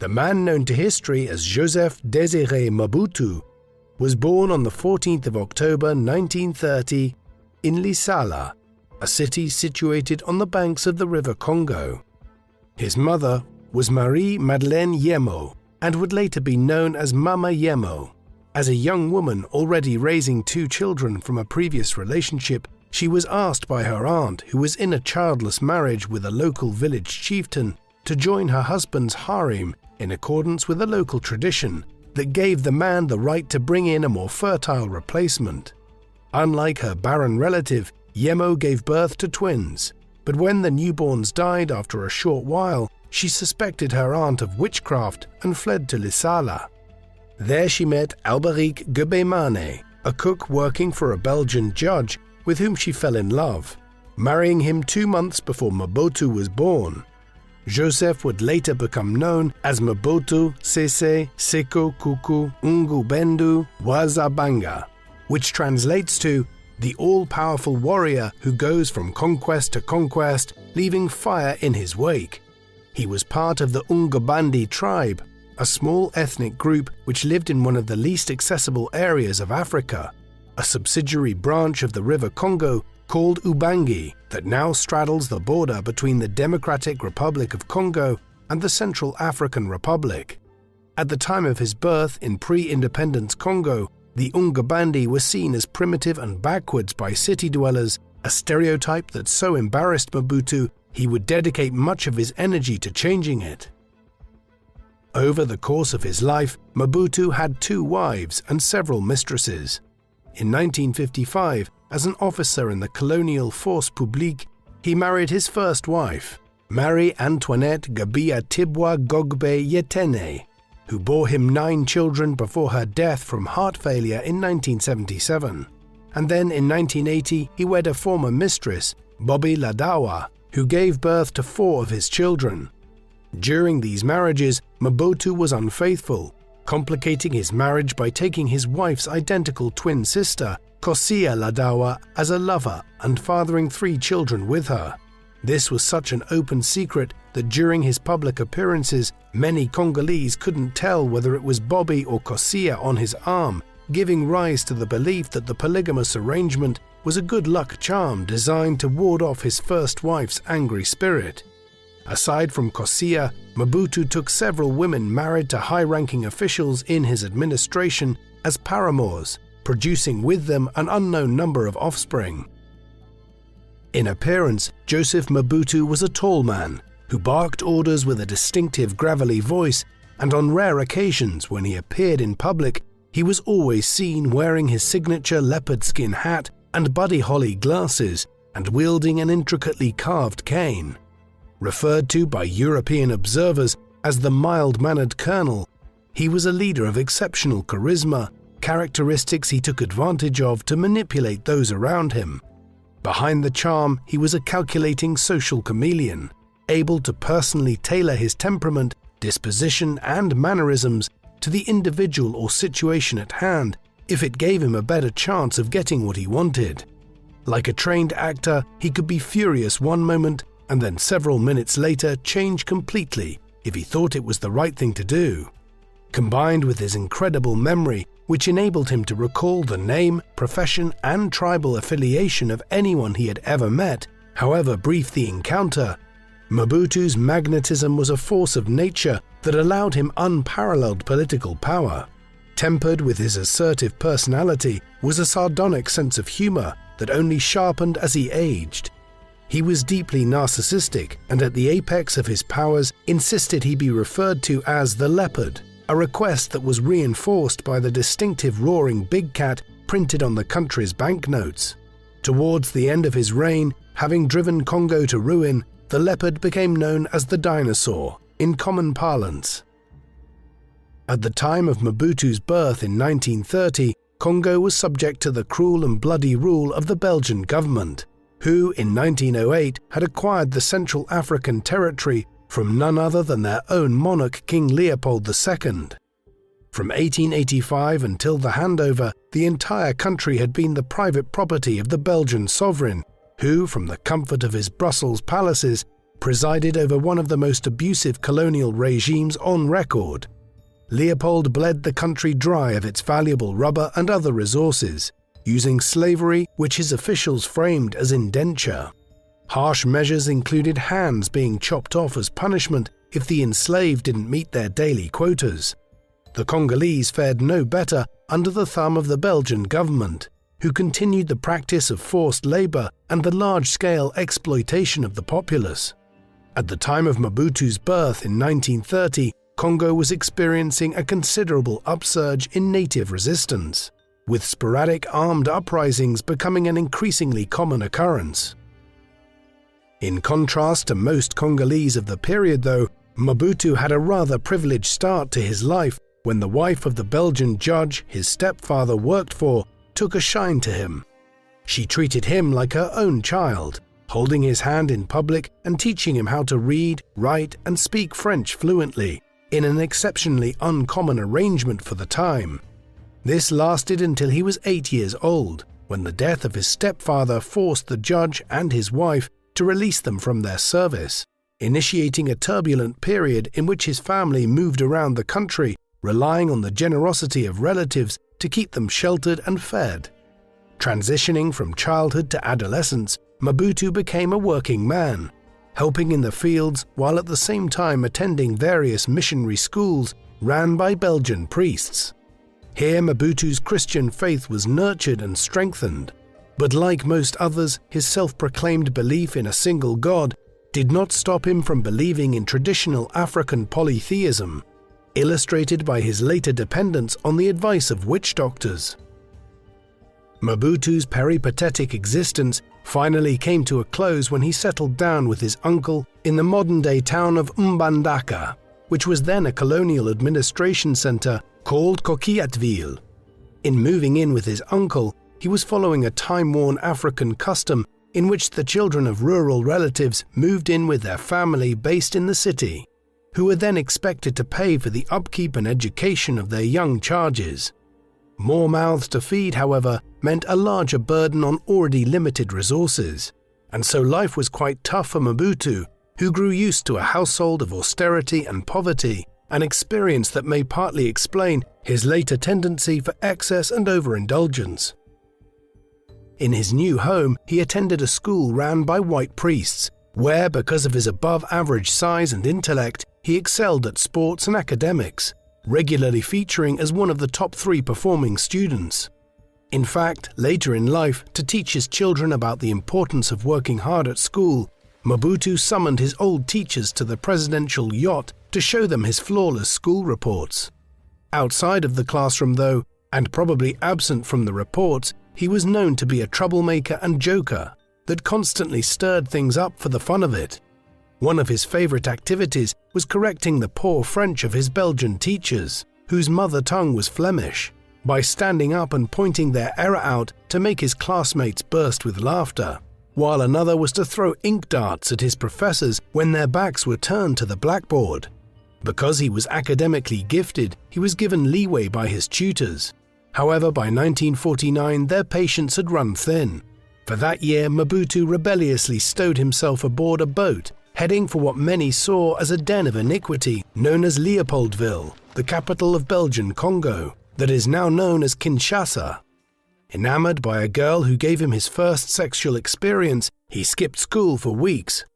The man known to history as Joseph Désiré Mobutu was born on the 14th of October 1930 in Lisala, a city situated on the banks of the river Congo. His mother was Marie-Madeleine Yemo and would later be known as Mama Yemo. As a young woman already raising 2 children from a previous relationship, she was asked by her aunt, who was in a childless marriage with a local village chieftain, to join her husband's harem in accordance with a local tradition that gave the man the right to bring in a more fertile replacement. Unlike her barren relative, Yemo gave birth to twins, but when the newborns died after a short while, she suspected her aunt of witchcraft and fled to Lisala. There she met Alberic Gebemane, a cook working for a Belgian judge with whom she fell in love, marrying him 2 months before Mobutu was born. Joseph would later become known as Mobutu Sese Seko Kuku Ngubendu Wazabanga, which translates to the all-powerful warrior who goes from conquest to conquest, leaving fire in his wake. He was part of the Ungubandi tribe, a small ethnic group which lived in one of the least accessible areas of Africa, a subsidiary branch of the River Congo called Ubangi that now straddles the border between the Democratic Republic of Congo and the Central African Republic. At the time of his birth in pre-independence Congo, the Ungubandi were seen as primitive and backwards by city dwellers, a stereotype that so embarrassed Mobutu he would dedicate much of his energy to changing it. Over the course of his life, Mobutu had 2 wives and several mistresses. In 1955, as an officer in the colonial Force Publique, he married his first wife, Marie Antoinette Gabia Tibwa Gogbe Yetene, who bore him 9 children before her death from heart failure in 1977. And then in 1980, he wed a former mistress, Bobby Ladawa, who gave birth to 4 of his children. During these marriages, Mobutu was unfaithful, complicating his marriage by taking his wife's identical twin sister, Kosia Ladawa, as a lover and fathering 3 children with her. This was such an open secret that during his public appearances, many Congolese couldn't tell whether it was Bobby or Kosia on his arm, giving rise to the belief that the polygamous arrangement was a good luck charm designed to ward off his first wife's angry spirit. Aside from Kosia, Mobutu took several women married to high-ranking officials in his administration as paramours, producing with them an unknown number of offspring. In appearance, Joseph Mobutu was a tall man who barked orders with a distinctive gravelly voice, and on rare occasions when he appeared in public, he was always seen wearing his signature leopard skin hat and buddy holly glasses and wielding an intricately carved cane. Referred to by European observers as the mild-mannered colonel, he was a leader of exceptional charisma, characteristics he took advantage of to manipulate those around him. Behind the charm, he was a calculating social chameleon, able to personally tailor his temperament, disposition, and mannerisms to the individual or situation at hand if it gave him a better chance of getting what he wanted. Like a trained actor, he could be furious one moment and then several minutes later change completely if he thought it was the right thing to do. Combined with his incredible memory, which enabled him to recall the name, profession, and tribal affiliation of anyone he had ever met, however brief the encounter, Mobutu's magnetism was a force of nature that allowed him unparalleled political power. Tempered with his assertive personality was a sardonic sense of humor that only sharpened as he aged. He was deeply narcissistic and at the apex of his powers insisted he be referred to as the leopard, a request that was reinforced by the distinctive roaring big cat printed on the country's banknotes. Towards the end of his reign, having driven Congo to ruin, the leopard became known as the dinosaur, in common parlance. At the time of Mobutu's birth in 1930, Congo was subject to the cruel and bloody rule of the Belgian government, who in 1908 had acquired the Central African territory from none other than their own monarch King Leopold II. From 1885 until the handover, the entire country had been the private property of the Belgian sovereign, who, from the comfort of his Brussels palaces, presided over one of the most abusive colonial regimes on record. Leopold bled the country dry of its valuable rubber and other resources, using slavery which his officials framed as indenture. Harsh measures included hands being chopped off as punishment if the enslaved didn't meet their daily quotas. The Congolese fared no better under the thumb of the Belgian government, who continued the practice of forced labor and the large-scale exploitation of the populace. At the time of Mobutu's birth in 1930, Congo was experiencing a considerable upsurge in native resistance, with sporadic armed uprisings becoming an increasingly common occurrence. In contrast to most Congolese of the period, though, Mobutu had a rather privileged start to his life when the wife of the Belgian judge his stepfather worked for took a shine to him. She treated him like her own child, holding his hand in public and teaching him how to read, write, and speak French fluently, in an exceptionally uncommon arrangement for the time. This lasted until he was 8 years old, when the death of his stepfather forced the judge and his wife to release them from their service, initiating a turbulent period in which his family moved around the country, relying on the generosity of relatives to keep them sheltered and fed. Transitioning from childhood to adolescence, Mobutu became a working man, helping in the fields while at the same time attending various missionary schools ran by Belgian priests. Here Mobutu's Christian faith was nurtured and strengthened, but like most others, his self-proclaimed belief in a single God did not stop him from believing in traditional African polytheism, illustrated by his later dependence on the advice of witch doctors. Mobutu's peripatetic existence finally came to a close when he settled down with his uncle in the modern-day town of Mbandaka, which was then a colonial administration center called Coquilletteville. In moving in with his uncle, he was following a time-worn African custom in which the children of rural relatives moved in with their family based in the city, who were then expected to pay for the upkeep and education of their young charges. More mouths to feed, however, meant a larger burden on already limited resources, and so life was quite tough for Mobutu, who grew used to a household of austerity and poverty, an experience that may partly explain his later tendency for excess and overindulgence. In his new home, he attended a school ran by white priests, where, because of his above-average size and intellect, he excelled at sports and academics, regularly featuring as one of the top 3 performing students. In fact, later in life, to teach his children about the importance of working hard at school, Mobutu summoned his old teachers to the presidential yacht to show them his flawless school reports. Outside of the classroom, though, and probably absent from the reports, he was known to be a troublemaker and joker that constantly stirred things up for the fun of it. One of his favorite activities was correcting the poor French of his Belgian teachers, whose mother tongue was Flemish, by standing up and pointing their error out to make his classmates burst with laughter, while another was to throw ink darts at his professors when their backs were turned to the blackboard. Because he was academically gifted, he was given leeway by his tutors. However, by 1949, their patience had run thin. For that year, Mobutu rebelliously stowed himself aboard a boat, heading for what many saw as a den of iniquity known as Leopoldville, the capital of Belgian Congo, that is now known as Kinshasa. Enamored by a girl who gave him his first sexual experience, he skipped school for weeks.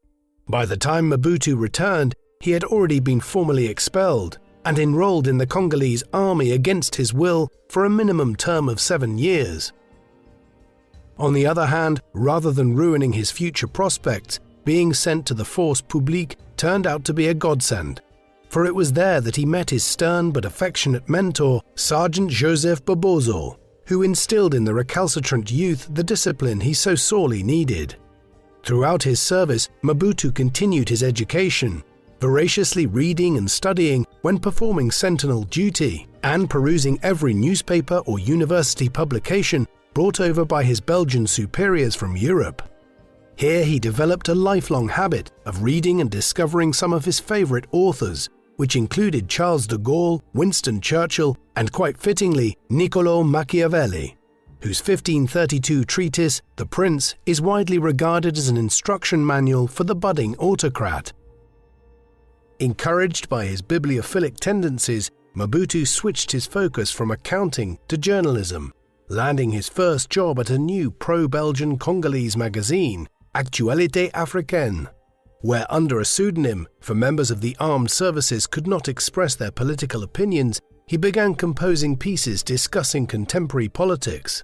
By the time Mobutu returned, he had already been formally expelled and enrolled in the Congolese army against his will for a minimum term of 7 years. On the other hand, rather than ruining his future prospects, being sent to the Force Publique turned out to be a godsend, for it was there that he met his stern but affectionate mentor, Sergeant Joseph Bobozo, who instilled in the recalcitrant youth the discipline he so sorely needed. Throughout his service, Mobutu continued his education, voraciously reading and studying when performing sentinel duty, and perusing every newspaper or university publication brought over by his Belgian superiors from Europe. Here he developed a lifelong habit of reading and discovering some of his favorite authors, which included Charles de Gaulle, Winston Churchill, and quite fittingly, Niccolò Machiavelli. whose 1532 treatise, The Prince, is widely regarded as an instruction manual for the budding autocrat. Encouraged by his bibliophilic tendencies, Mobutu switched his focus from accounting to journalism, landing his first job at a new pro-Belgian Congolese magazine, Actualité Africaine, where under a pseudonym, for members of the armed services could not express their political opinions, he began composing pieces discussing contemporary politics.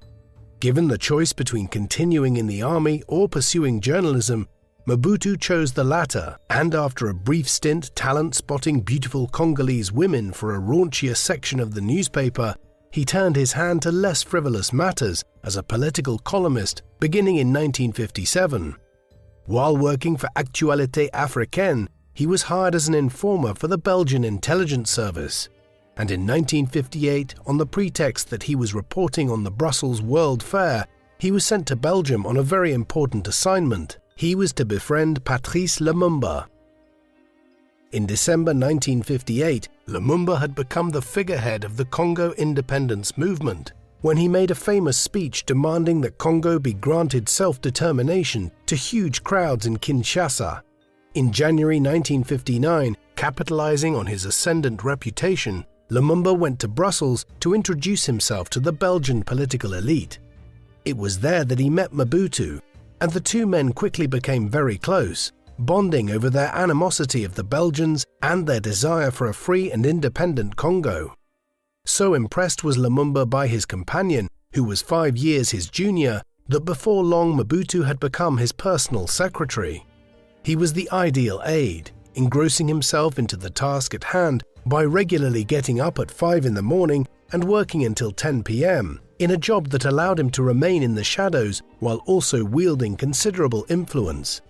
Given the choice between continuing in the army or pursuing journalism, Mobutu chose the latter, and after a brief stint talent-spotting beautiful Congolese women for a raunchier section of the newspaper, he turned his hand to less frivolous matters as a political columnist beginning in 1957. While working for Actualité Africaine, he was hired as an informer for the Belgian intelligence service, and in 1958, on the pretext that he was reporting on the Brussels World Fair, he was sent to Belgium on a very important assignment. He was to befriend Patrice Lumumba. In December 1958, Lumumba had become the figurehead of the Congo independence movement when he made a famous speech demanding that Congo be granted self-determination to huge crowds in Kinshasa. In January 1959, capitalizing on his ascendant reputation, Lumumba went to Brussels to introduce himself to the Belgian political elite. It was there that he met Mobutu, and the two men quickly became very close, bonding over their animosity of the Belgians and their desire for a free and independent Congo. So impressed was Lumumba by his companion, who was 5 years his junior, that before long Mobutu had become his personal secretary. He was the ideal aide, engrossing himself into the task at hand by regularly getting up at 5 in the morning and working until 10 p.m., in a job that allowed him to remain in the shadows while also wielding considerable influence.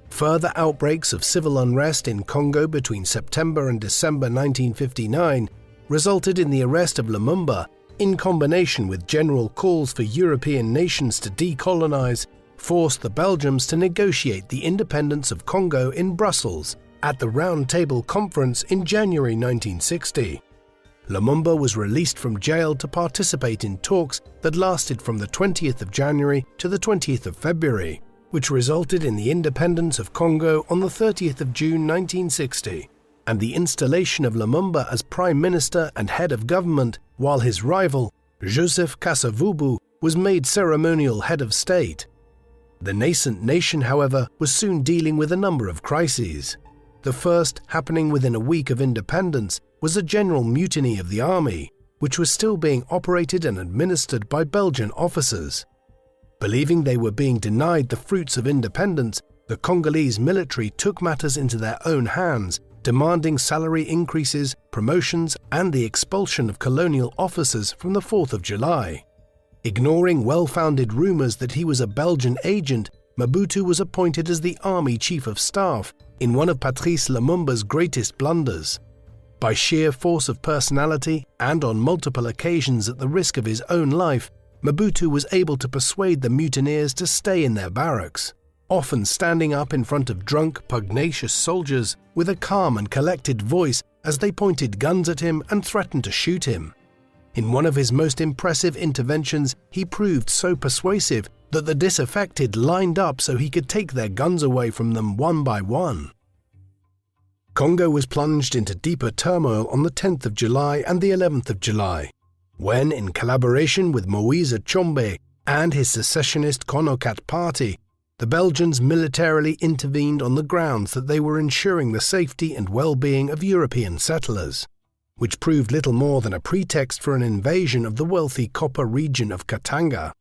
Further outbreaks of civil unrest in Congo between September and December 1959 resulted in the arrest of Lumumba, in combination with general calls for European nations to decolonize, forced the Belgians to negotiate the independence of Congo in Brussels at the Round Table Conference in January 1960. Lumumba was released from jail to participate in talks that lasted from the 20th of January to the 20th of February, which resulted in the independence of Congo on the 30th of June 1960, and the installation of Lumumba as Prime Minister and head of government, while his rival, Joseph Kasavubu, was made ceremonial head of state. The nascent nation, however, was soon dealing with a number of crises. The first, happening within a week of independence, was a general mutiny of the army, which was still being operated and administered by Belgian officers. Believing they were being denied the fruits of independence, the Congolese military took matters into their own hands, demanding salary increases, promotions, and the expulsion of colonial officers from the 4th of July. Ignoring well-founded rumors that he was a Belgian agent, Mobutu was appointed as the army chief of staff in one of Patrice Lumumba's greatest blunders. By sheer force of personality and on multiple occasions at the risk of his own life, Mobutu was able to persuade the mutineers to stay in their barracks, often standing up in front of drunk, pugnacious soldiers with a calm and collected voice as they pointed guns at him and threatened to shoot him. In one of his most impressive interventions, he proved so persuasive that the disaffected lined up so he could take their guns away from them one by one. Congo was plunged into deeper turmoil on the 10th of July and the 11th of July, when, in collaboration with Moise Tshombe and his secessionist Konokat party, the Belgians militarily intervened on the grounds that they were ensuring the safety and well-being of European settlers, which proved little more than a pretext for an invasion of the wealthy copper region of Katanga.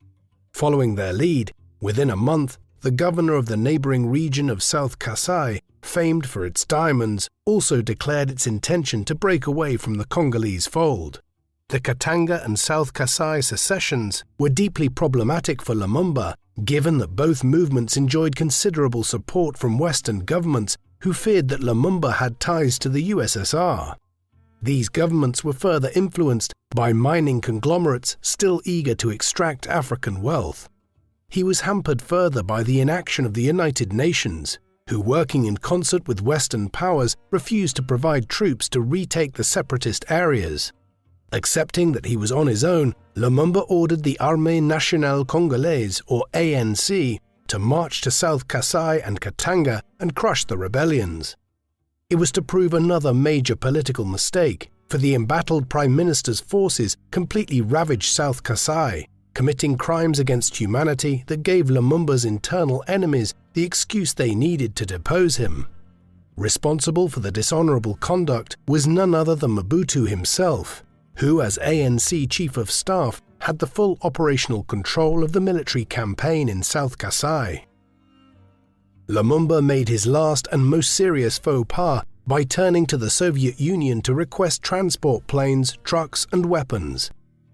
Following their lead, within a month, the governor of the neighboring region of South Kasai, famed for its diamonds, also declared its intention to break away from the Congolese fold. The Katanga and South Kasai secessions were deeply problematic for Lumumba, given that both movements enjoyed considerable support from Western governments who feared that Lumumba had ties to the USSR. These governments were further influenced by mining conglomerates still eager to extract African wealth. He was hampered further by the inaction of the United Nations, who, working in concert with Western powers, refused to provide troops to retake the separatist areas. Accepting that he was on his own, Lumumba ordered the Armée Nationale Congolaise, or ANC, to march to South Kasai and Katanga and crush the rebellions. It was to prove another major political mistake, for the embattled Prime Minister's forces completely ravaged South Kasai, committing crimes against humanity that gave Lumumba's internal enemies the excuse they needed to depose him. Responsible for the dishonorable conduct was none other than Mobutu himself, who, as ANC Chief of Staff, had the full operational control of the military campaign in South Kasai. Lumumba made his last and most serious faux pas by turning to the Soviet Union to request transport planes, trucks, and weapons.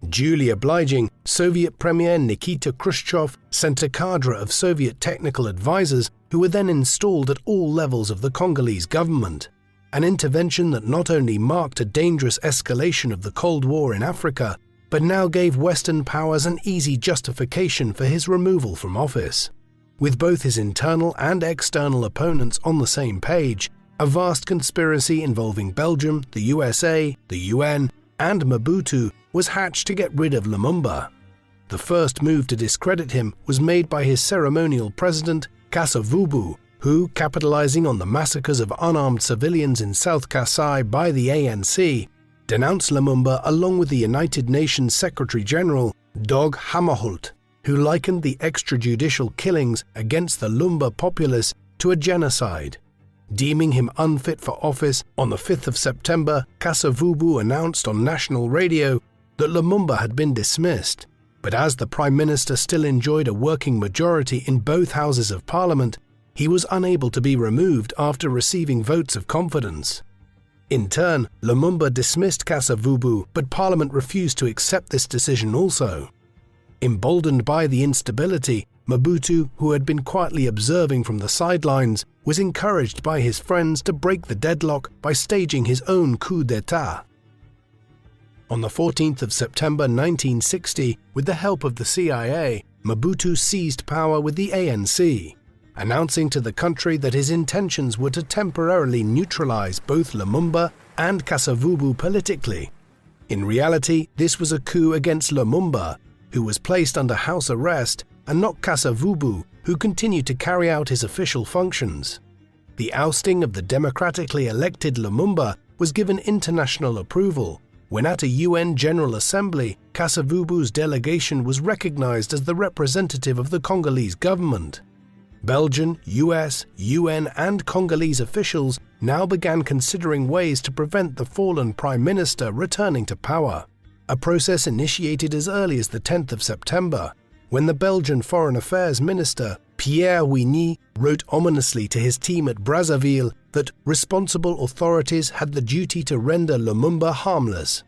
Duly obliging, Soviet Premier Nikita Khrushchev sent a cadre of Soviet technical advisors who were then installed at all levels of the Congolese government, an intervention that not only marked a dangerous escalation of the Cold War in Africa, but now gave Western powers an easy justification for his removal from office. With both his internal and external opponents on the same page, a vast conspiracy involving Belgium, the USA, the UN, and Mobutu was hatched to get rid of Lumumba. The first move to discredit him was made by his ceremonial president, Kasavubu, who, capitalizing on the massacres of unarmed civilians in South Kasai by the ANC, denounced Lumumba along with the United Nations Secretary-General, Dag Hammarskjöld, who likened the extrajudicial killings against the Lumba populace to a genocide. Deeming him unfit for office, on the 5th of September, Kasavubu announced on national radio that Lumumba had been dismissed, but as the Prime Minister still enjoyed a working majority in both houses of Parliament, he was unable to be removed after receiving votes of confidence. In turn, Lumumba dismissed Kasavubu, but Parliament refused to accept this decision also. Emboldened by the instability, Mobutu, who had been quietly observing from the sidelines, was encouraged by his friends to break the deadlock by staging his own coup d'état. On the 14th of September 1960, with the help of the CIA, Mobutu seized power with the ANC, announcing to the country that his intentions were to temporarily neutralize both Lumumba and Kasavubu politically. In reality, this was a coup against Lumumba, who was placed under house arrest, and not Kasavubu, who continued to carry out his official functions. The ousting of the democratically elected Lumumba was given international approval, when at a UN General Assembly, Kasavubu's delegation was recognized as the representative of the Congolese government. Belgian, US, UN and Congolese officials now began considering ways to prevent the fallen Prime Minister returning to power, a process initiated as early as the 10th of September, when the Belgian Foreign Affairs Minister, Pierre Wigny, wrote ominously to his team at Brazzaville that responsible authorities had the duty to render Lumumba harmless.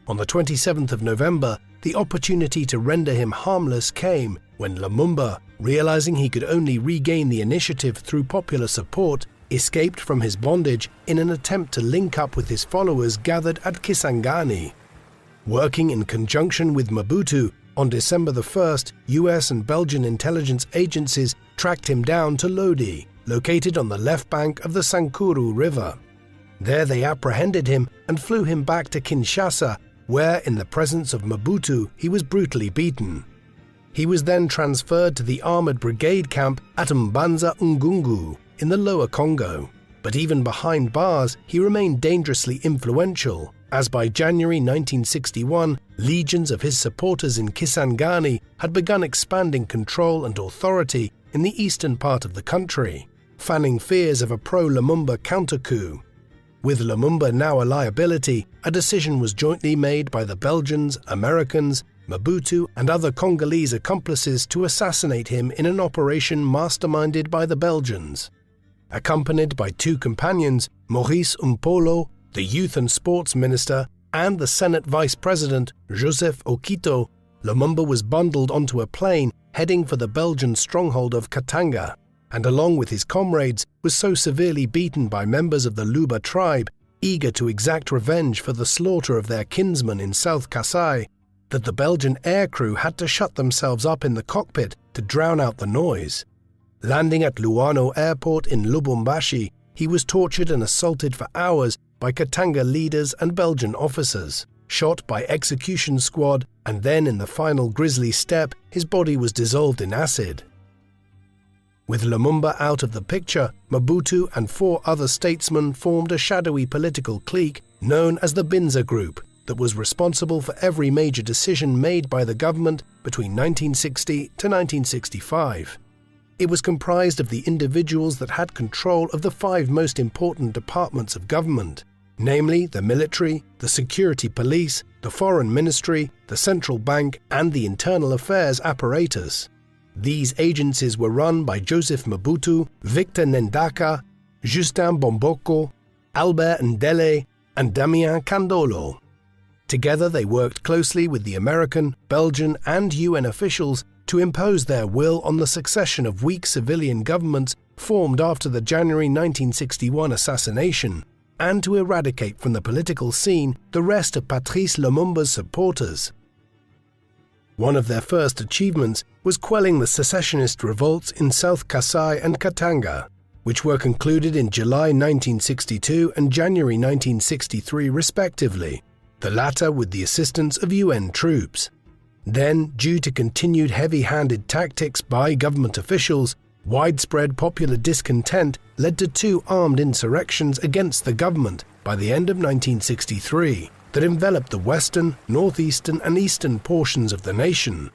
On the 27th of November, the opportunity to render him harmless came when Lumumba, realizing he could only regain the initiative through popular support, escaped from his bondage in an attempt to link up with his followers gathered at Kisangani. Working in conjunction with Mobutu, on December the 1st, US and Belgian intelligence agencies tracked him down to Lodi, located on the left bank of the Sankuru River. There they apprehended him and flew him back to Kinshasa, where, in the presence of Mobutu, he was brutally beaten. He was then transferred to the Armored Brigade camp at Mbanza Ngungu in the Lower Congo, but even behind bars he remained dangerously influential, as by January 1961, legions of his supporters in Kisangani had begun expanding control and authority in the eastern part of the country, fanning fears of a pro-Lumumba counter-coup. With Lumumba now a liability, a decision was jointly made by the Belgians, Americans, Mobutu and other Congolese accomplices to assassinate him in an operation masterminded by the Belgians. Accompanied by two companions, Maurice Umpolo, the Youth and Sports Minister, and the Senate Vice President, Joseph Okito, Lumumba was bundled onto a plane heading for the Belgian stronghold of Katanga, and along with his comrades was so severely beaten by members of the Luba tribe, eager to exact revenge for the slaughter of their kinsman in South Kasai, that the Belgian aircrew had to shut themselves up in the cockpit to drown out the noise. Landing at Luano Airport in Lubumbashi, he was tortured and assaulted for hours by Katanga leaders and Belgian officers, shot by execution squad, and then in the final grisly step, his body was dissolved in acid. With Lumumba out of the picture, Mobutu and 4 other statesmen formed a shadowy political clique known as the Binza Group that was responsible for every major decision made by the government between 1960 to 1965. It was comprised of the individuals that had control of the 5 most important departments of government, namely the military, the security police, the foreign ministry, the central bank, and the internal affairs apparatus. These agencies were run by Joseph Mobutu, Victor Ndaka, Justin Bomboko, Albert Ndele, and Damien Kandolo. Together they worked closely with the American, Belgian, and UN officials to impose their will on the succession of weak civilian governments formed after the January 1961 assassination, and to eradicate from the political scene the rest of Patrice Lumumba's supporters. One of their first achievements was quelling the secessionist revolts in South Kasai and Katanga, which were concluded in July 1962 and January 1963 respectively, the latter with the assistance of UN troops. Then, due to continued heavy-handed tactics by government officials, widespread popular discontent led to 2 armed insurrections against the government by the end of 1963 that enveloped the western, northeastern, and eastern portions of the nation.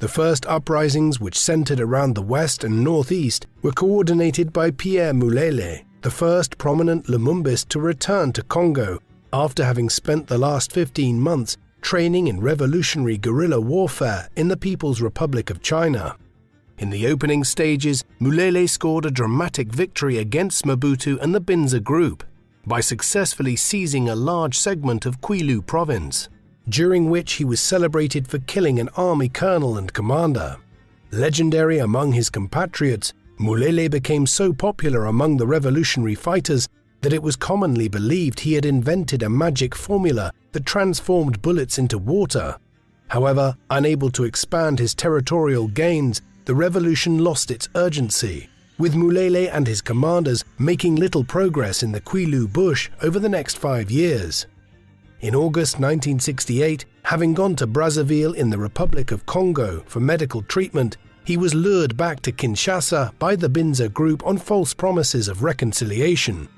The first uprisings, which centered around the west and northeast, were coordinated by Pierre Mulele, the first prominent Lumumbist to return to Congo after having spent the last 15 months training in revolutionary guerrilla warfare in the People's Republic of China. In the opening stages, Mulele scored a dramatic victory against Mobutu and the Binza Group by successfully seizing a large segment of Kwilu province, during which he was celebrated for killing an army colonel and commander. Legendary among his compatriots, Mulele became so popular among the revolutionary fighters that it was commonly believed he had invented a magic formula that transformed bullets into water. However, unable to expand his territorial gains, the revolution lost its urgency, with Mulele and his commanders making little progress in the Kwilu bush over the next 5 years. In August 1968, having gone to Brazzaville in the Republic of Congo for medical treatment, he was lured back to Kinshasa by the Binza Group on false promises of reconciliation.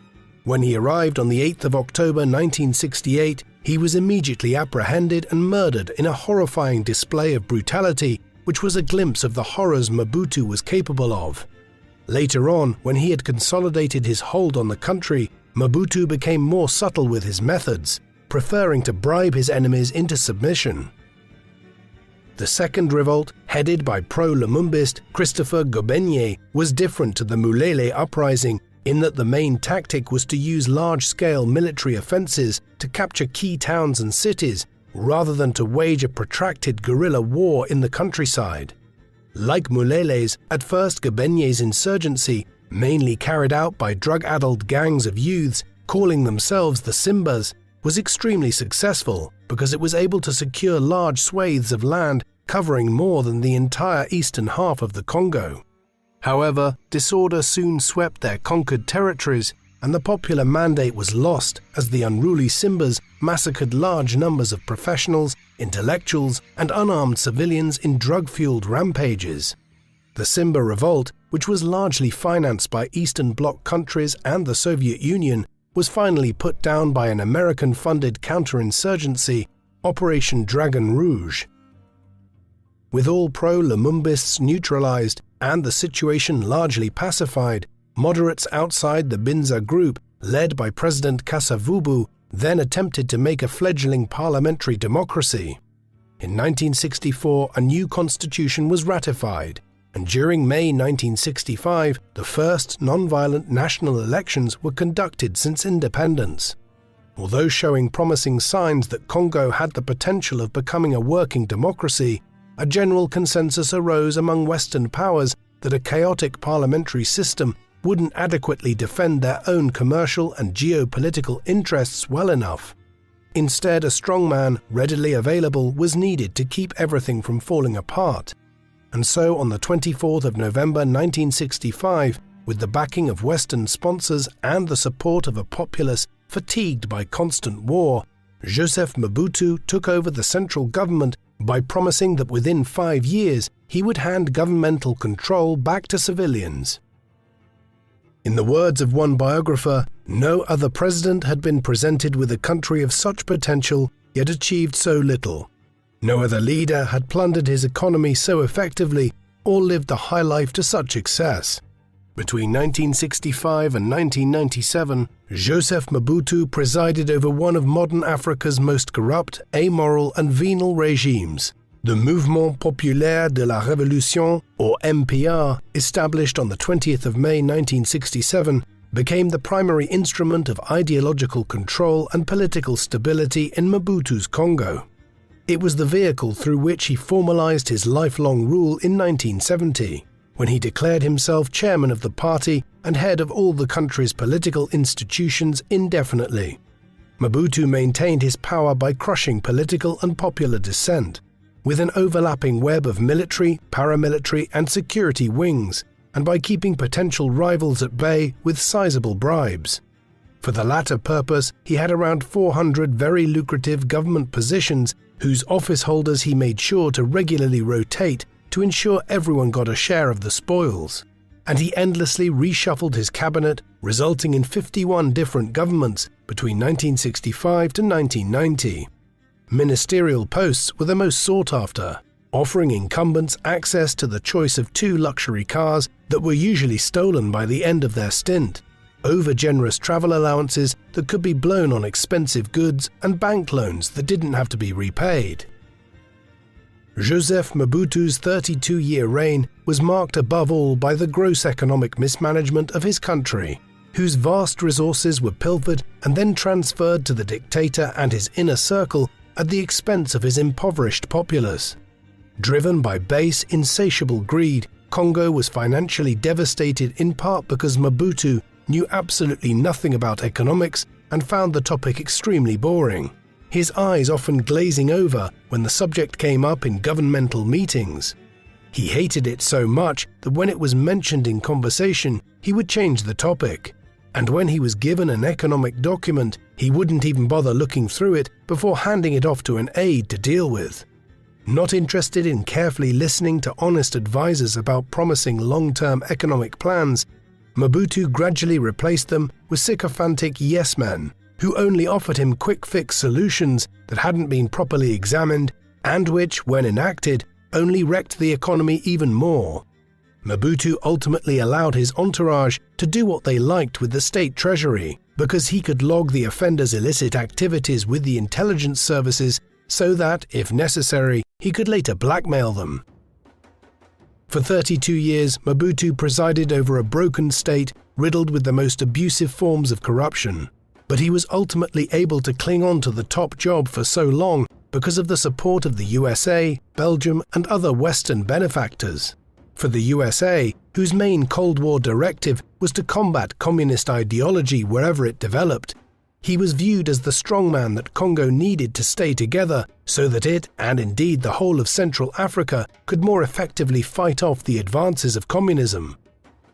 When he arrived on the 8th of October 1968, he was immediately apprehended and murdered in a horrifying display of brutality, which was a glimpse of the horrors Mobutu was capable of. Later on, when he had consolidated his hold on the country, Mobutu became more subtle with his methods, preferring to bribe his enemies into submission. The second revolt, headed by pro-Lumumbist Christopher Gobenye, was different to the Mulele uprising in that the main tactic was to use large-scale military offenses to capture key towns and cities, rather than to wage a protracted guerrilla war in the countryside. Like Mulele's, at first Gobenye's insurgency, mainly carried out by drug-addled gangs of youths calling themselves the Simbas, was extremely successful because it was able to secure large swathes of land covering more than the entire eastern half of the Congo. However, disorder soon swept their conquered territories, and the popular mandate was lost as the unruly Simbas massacred large numbers of professionals, intellectuals, and unarmed civilians in drug-fueled rampages. The Simba Revolt, which was largely financed by Eastern Bloc countries and the Soviet Union, was finally put down by an American-funded counterinsurgency, Operation Dragon Rouge. With all pro-Lumumbists neutralized and the situation largely pacified, moderates outside the Binza Group, led by President Kasavubu, then attempted to make a fledgling parliamentary democracy. In 1964, a new constitution was ratified, and during May 1965, the first non-violent national elections were conducted since independence. Although showing promising signs that Congo had the potential of becoming a working democracy, a general consensus arose among Western powers that a chaotic parliamentary system wouldn't adequately defend their own commercial and geopolitical interests well enough. Instead, a strongman readily available was needed to keep everything from falling apart. And so on the 24th of November 1965, with the backing of Western sponsors and the support of a populace fatigued by constant war, Joseph Mobutu took over the central government by promising that within 5 years he would hand governmental control back to civilians. In the words of one biographer, no other president had been presented with a country of such potential yet achieved so little. No other leader had plundered his economy so effectively or lived a high life to such excess. Between 1965 and 1997, Joseph Mobutu presided over one of modern Africa's most corrupt, amoral and venal regimes. The Mouvement Populaire de la Révolution, or MPR, established on the 20th of May 1967, became the primary instrument of ideological control and political stability in Mobutu's Congo. It was the vehicle through which he formalized his lifelong rule in 1970, when he declared himself chairman of the party and head of all the country's political institutions indefinitely. Mobutu maintained his power by crushing political and popular dissent, with an overlapping web of military, paramilitary and security wings, and by keeping potential rivals at bay with sizable bribes. For the latter purpose, he had around 400 very lucrative government positions whose office holders he made sure to regularly rotate to ensure everyone got a share of the spoils. And he endlessly reshuffled his cabinet, resulting in 51 different governments between 1965 to 1990. Ministerial posts were the most sought after, offering incumbents access to the choice of 2 luxury cars that were usually stolen by the end of their stint, over-generous travel allowances that could be blown on expensive goods, and bank loans that didn't have to be repaid. Joseph Mobutu's 32-year reign was marked above all by the gross economic mismanagement of his country, whose vast resources were pilfered and then transferred to the dictator and his inner circle at the expense of his impoverished populace. Driven by base, insatiable greed, Congo was financially devastated in part because Mobutu knew absolutely nothing about economics and found the topic extremely boring, his eyes often glazing over when the subject came up in governmental meetings. He hated it so much that when it was mentioned in conversation, he would change the topic. And when he was given an economic document, he wouldn't even bother looking through it before handing it off to an aide to deal with. Not interested in carefully listening to honest advisors about promising long-term economic plans, Mobutu gradually replaced them with sycophantic yes-men who only offered him quick-fix solutions that hadn't been properly examined and which, when enacted, only wrecked the economy even more. Mobutu ultimately allowed his entourage to do what they liked with the state treasury because he could log the offenders' illicit activities with the intelligence services so that, if necessary, he could later blackmail them. For 32 years, Mobutu presided over a broken state riddled with the most abusive forms of corruption, but he was ultimately able to cling on to the top job for so long because of the support of the USA, Belgium, and other Western benefactors. For the USA, whose main Cold War directive was to combat communist ideology wherever it developed, he was viewed as the strongman that Congo needed to stay together so that it, and indeed the whole of Central Africa, could more effectively fight off the advances of communism.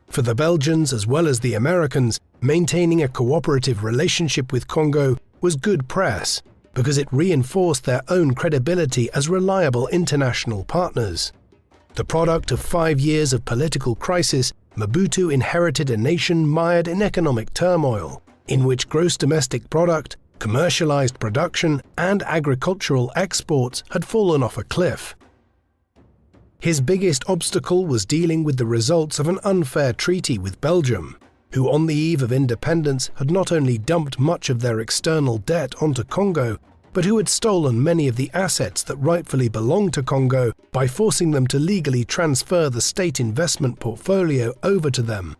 For the Belgians as well as the Americans, maintaining a cooperative relationship with Congo was good press because it reinforced their own credibility as reliable international partners. The product of 5 years of political crisis, Mobutu inherited a nation mired in economic turmoil, in which gross domestic product, commercialized production, and agricultural exports had fallen off a cliff. His biggest obstacle was dealing with the results of an unfair treaty with Belgium, who on the eve of independence had not only dumped much of their external debt onto Congo, but who had stolen many of the assets that rightfully belonged to Congo by forcing them to legally transfer the state investment portfolio over to them.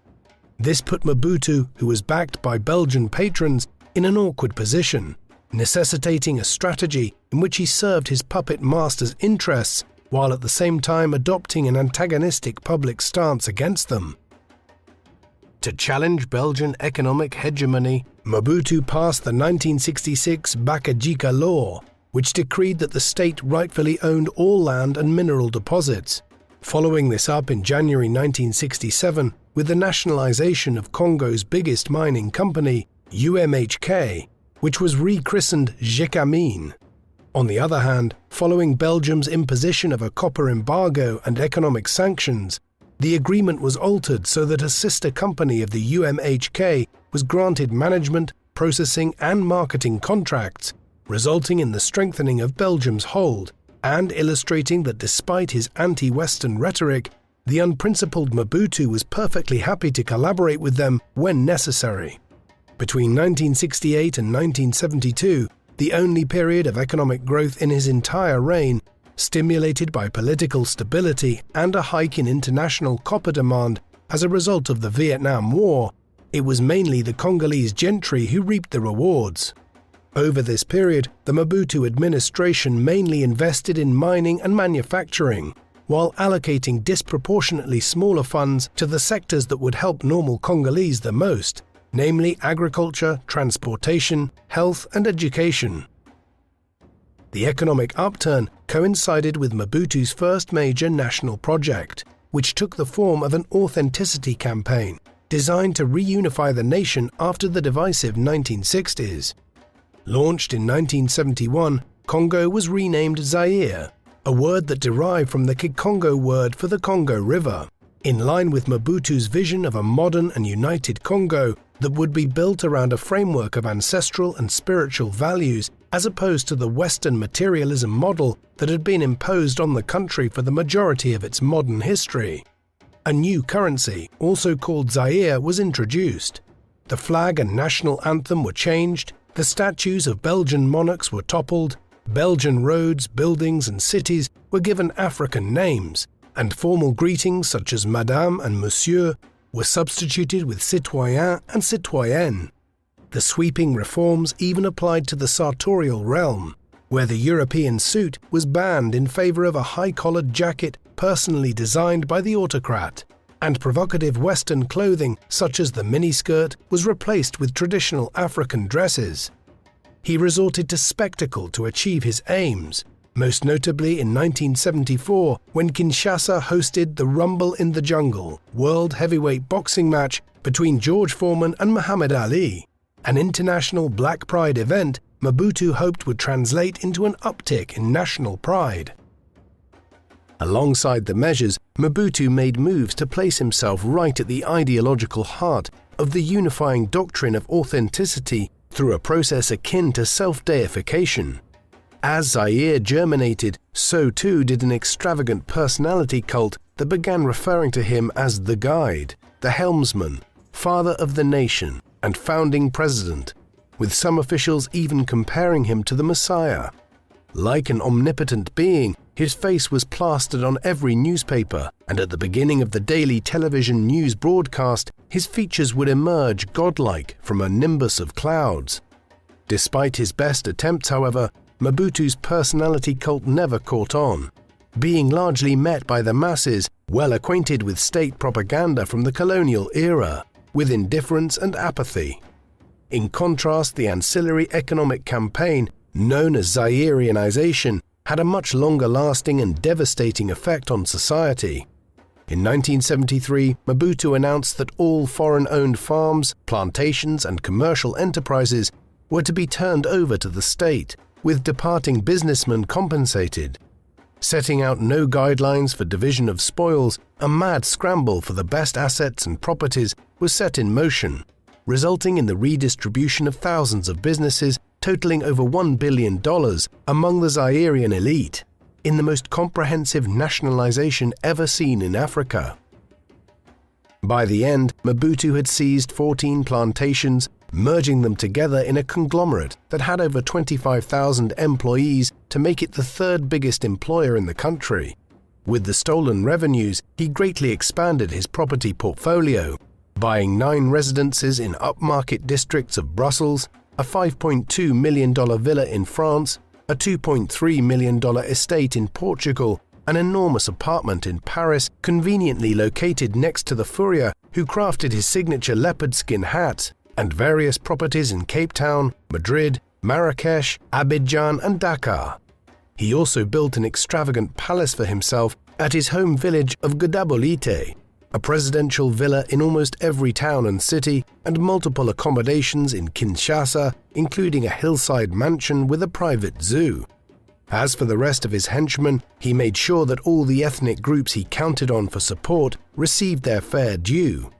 This put Mobutu, who was backed by Belgian patrons, in an awkward position, necessitating a strategy in which he served his puppet master's interests while at the same time adopting an antagonistic public stance against them. To challenge Belgian economic hegemony, Mobutu passed the 1966 Bakajika Law, which decreed that the state rightfully owned all land and mineral deposits, following this up in January 1967 with the nationalization of Congo's biggest mining company, UMHK, which was rechristened Gécamine. On the other hand, following Belgium's imposition of a copper embargo and economic sanctions, the agreement was altered so that a sister company of the UMHK was granted management, processing and marketing contracts, resulting in the strengthening of Belgium's hold and illustrating that despite his anti-Western rhetoric, the unprincipled Mobutu was perfectly happy to collaborate with them when necessary. Between 1968 and 1972, the only period of economic growth in his entire reign, stimulated by political stability and a hike in international copper demand as a result of the Vietnam War, it was mainly the Congolese gentry who reaped the rewards. Over this period, the Mobutu administration mainly invested in mining and manufacturing, while allocating disproportionately smaller funds to the sectors that would help normal Congolese the most, namely agriculture, transportation, health and education. The economic upturn coincided with Mobutu's first major national project, which took the form of an authenticity campaign designed to reunify the nation after the divisive 1960s. Launched in 1971, Congo was renamed Zaire, a word that derived from the Kikongo word for the Congo River, in line with Mobutu's vision of a modern and united Congo that would be built around a framework of ancestral and spiritual values as opposed to the Western materialism model that had been imposed on the country for the majority of its modern history. A new currency, also called Zaire, was introduced. The flag and national anthem were changed, the statues of Belgian monarchs were toppled, Belgian roads, buildings and cities were given African names, and formal greetings such as Madame and Monsieur were substituted with citoyen and citoyenne. The sweeping reforms even applied to the sartorial realm, where the European suit was banned in favor of a high-collared jacket personally designed by the autocrat, and provocative Western clothing such as the miniskirt was replaced with traditional African dresses. He resorted to spectacle to achieve his aims, most notably in 1974 when Kinshasa hosted the Rumble in the Jungle world heavyweight boxing match between George Foreman and Muhammad Ali, an international Black Pride event Mobutu hoped would translate into an uptick in national pride. Alongside the measures, Mobutu made moves to place himself right at the ideological heart of the unifying doctrine of authenticity through a process akin to self-deification. As Zaire germinated, so too did an extravagant personality cult that began referring to him as the guide, the helmsman, father of the nation, and founding president, with some officials even comparing him to the Messiah. Like an omnipotent being, his face was plastered on every newspaper, and at the beginning of the daily television news broadcast, his features would emerge godlike from a nimbus of clouds. Despite his best attempts, however, Mobutu's personality cult never caught on, being largely met by the masses well acquainted with state propaganda from the colonial era, with indifference and apathy. In contrast, the ancillary economic campaign, known as Zairianization, had a much longer-lasting and devastating effect on society. In 1973, Mobutu announced that all foreign-owned farms, plantations and commercial enterprises were to be turned over to the state, with departing businessmen compensated. Setting out no guidelines for division of spoils, a mad scramble for the best assets and properties was set in motion, resulting in the redistribution of thousands of businesses totaling over $1 billion among the Zairian elite, in the most comprehensive nationalization ever seen in Africa. By the end, Mobutu had seized 14 plantations, merging them together in a conglomerate that had over 25,000 employees to make it the third biggest employer in the country. With the stolen revenues, he greatly expanded his property portfolio, buying 9 residences in upmarket districts of Brussels, a $5.2 million villa in France, a $2.3 million estate in Portugal, an enormous apartment in Paris conveniently located next to the furrier who crafted his signature leopard skin hat, and various properties in Cape Town, Madrid, Marrakesh, Abidjan and Dakar. He also built an extravagant palace for himself at his home village of Gadabolite, a presidential villa in almost every town and city, and multiple accommodations in Kinshasa, including a hillside mansion with a private zoo. As for the rest of his henchmen, he made sure that all the ethnic groups he counted on for support received their fair due.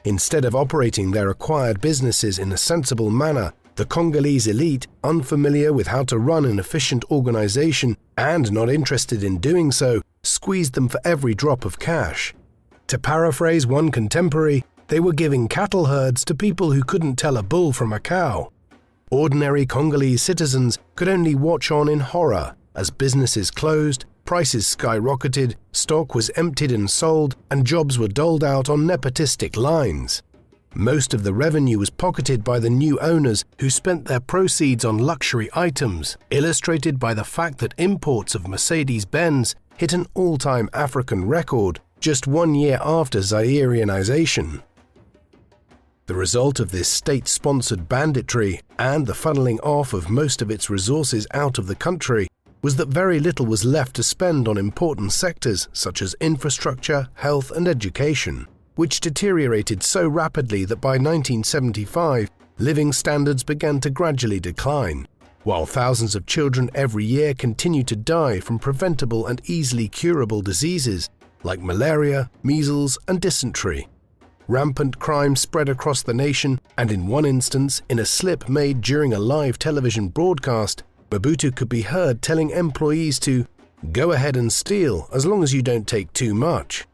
Instead of operating their acquired businesses in a sensible manner, the Congolese elite, unfamiliar with how to run an efficient organization and not interested in doing so, squeezed them for every drop of cash. To paraphrase one contemporary, they were giving cattle herds to people who couldn't tell a bull from a cow. Ordinary Congolese citizens could only watch on in horror as businesses closed, prices skyrocketed, stock was emptied and sold, and jobs were doled out on nepotistic lines. Most of the revenue was pocketed by the new owners who spent their proceeds on luxury items, illustrated by the fact that imports of Mercedes-Benz hit an all-time African record just 1 year after Zairianization. The result of this state-sponsored banditry and the funneling off of most of its resources out of the country was that very little was left to spend on important sectors such as infrastructure, health and education, which deteriorated so rapidly that by 1975, living standards began to gradually decline, while thousands of children every year continue to die from preventable and easily curable diseases like malaria, measles, and dysentery. Rampant crime spread across the nation, and in one instance, in a slip made during a live television broadcast, Mobutu could be heard telling employees to "go ahead and steal as long as you don't take too much."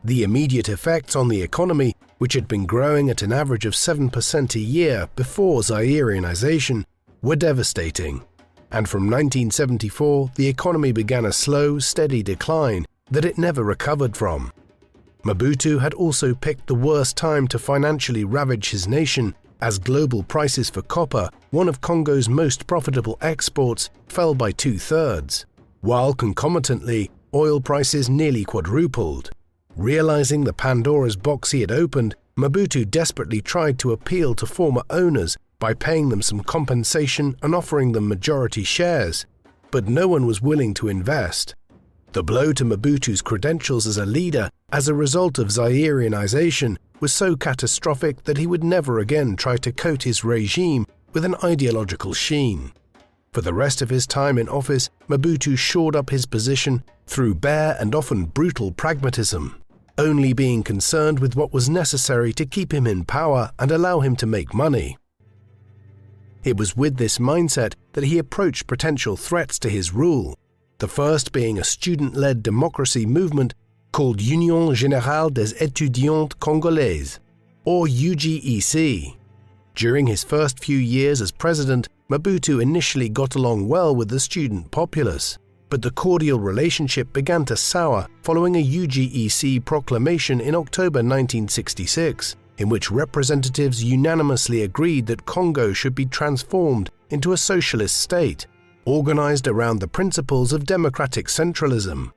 The immediate effects on the economy, which had been growing at an average of 7% a year before Zairianization, were devastating. And from 1974, the economy began a slow, steady decline that it never recovered from. Mobutu had also picked the worst time to financially ravage his nation, as global prices for copper, one of Congo's most profitable exports, fell by 2/3, while concomitantly, oil prices nearly quadrupled. Realizing the Pandora's box he had opened, Mobutu desperately tried to appeal to former owners by paying them some compensation and offering them majority shares, but no one was willing to invest. The blow to Mobutu's credentials as a leader as a result of Zairianization was so catastrophic that he would never again try to coat his regime with an ideological sheen. For the rest of his time in office, Mobutu shored up his position through bare and often brutal pragmatism, only being concerned with what was necessary to keep him in power and allow him to make money. It was with this mindset that he approached potential threats to his rule, the first being a student-led democracy movement called Union Générale des Étudiants Congolais, or UGEC. During his first few years as president, Mobutu initially got along well with the student populace, but the cordial relationship began to sour following a UGEC proclamation in October 1966, in which representatives unanimously agreed that Congo should be transformed into a socialist state, organized around the principles of democratic centralism.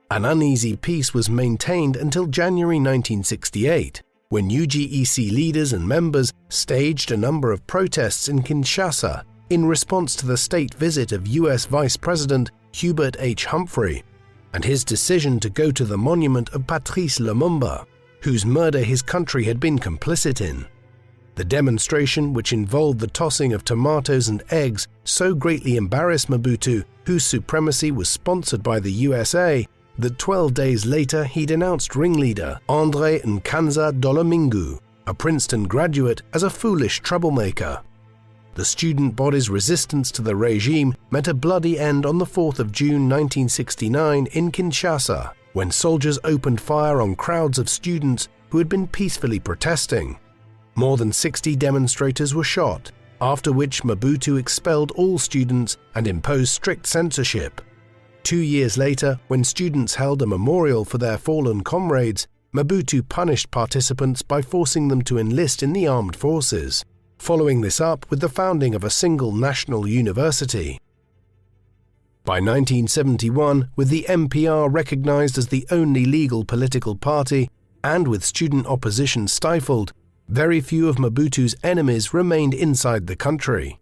An uneasy peace was maintained until January 1968, when UGEC leaders and members staged a number of protests in Kinshasa in response to the state visit of US Vice President Hubert H. Humphrey and his decision to go to the monument of Patrice Lumumba, whose murder his country had been complicit in. The demonstration, which involved the tossing of tomatoes and eggs, so greatly embarrassed Mobutu, whose supremacy was sponsored by the USA, that 12 days later he denounced ringleader André Nkanza Dolomingu, a Princeton graduate, as a foolish troublemaker. The student body's resistance to the regime met a bloody end on the 4th of June 1969 in Kinshasa, when soldiers opened fire on crowds of students who had been peacefully protesting. More than 60 demonstrators were shot, after which Mobutu expelled all students and imposed strict censorship. 2 years later, when students held a memorial for their fallen comrades, Mobutu punished participants by forcing them to enlist in the armed forces, following this up with the founding of a single national university. By 1971, with the MPR recognized as the only legal political party, and with student opposition stifled, very few of Mobutu's enemies remained inside the country.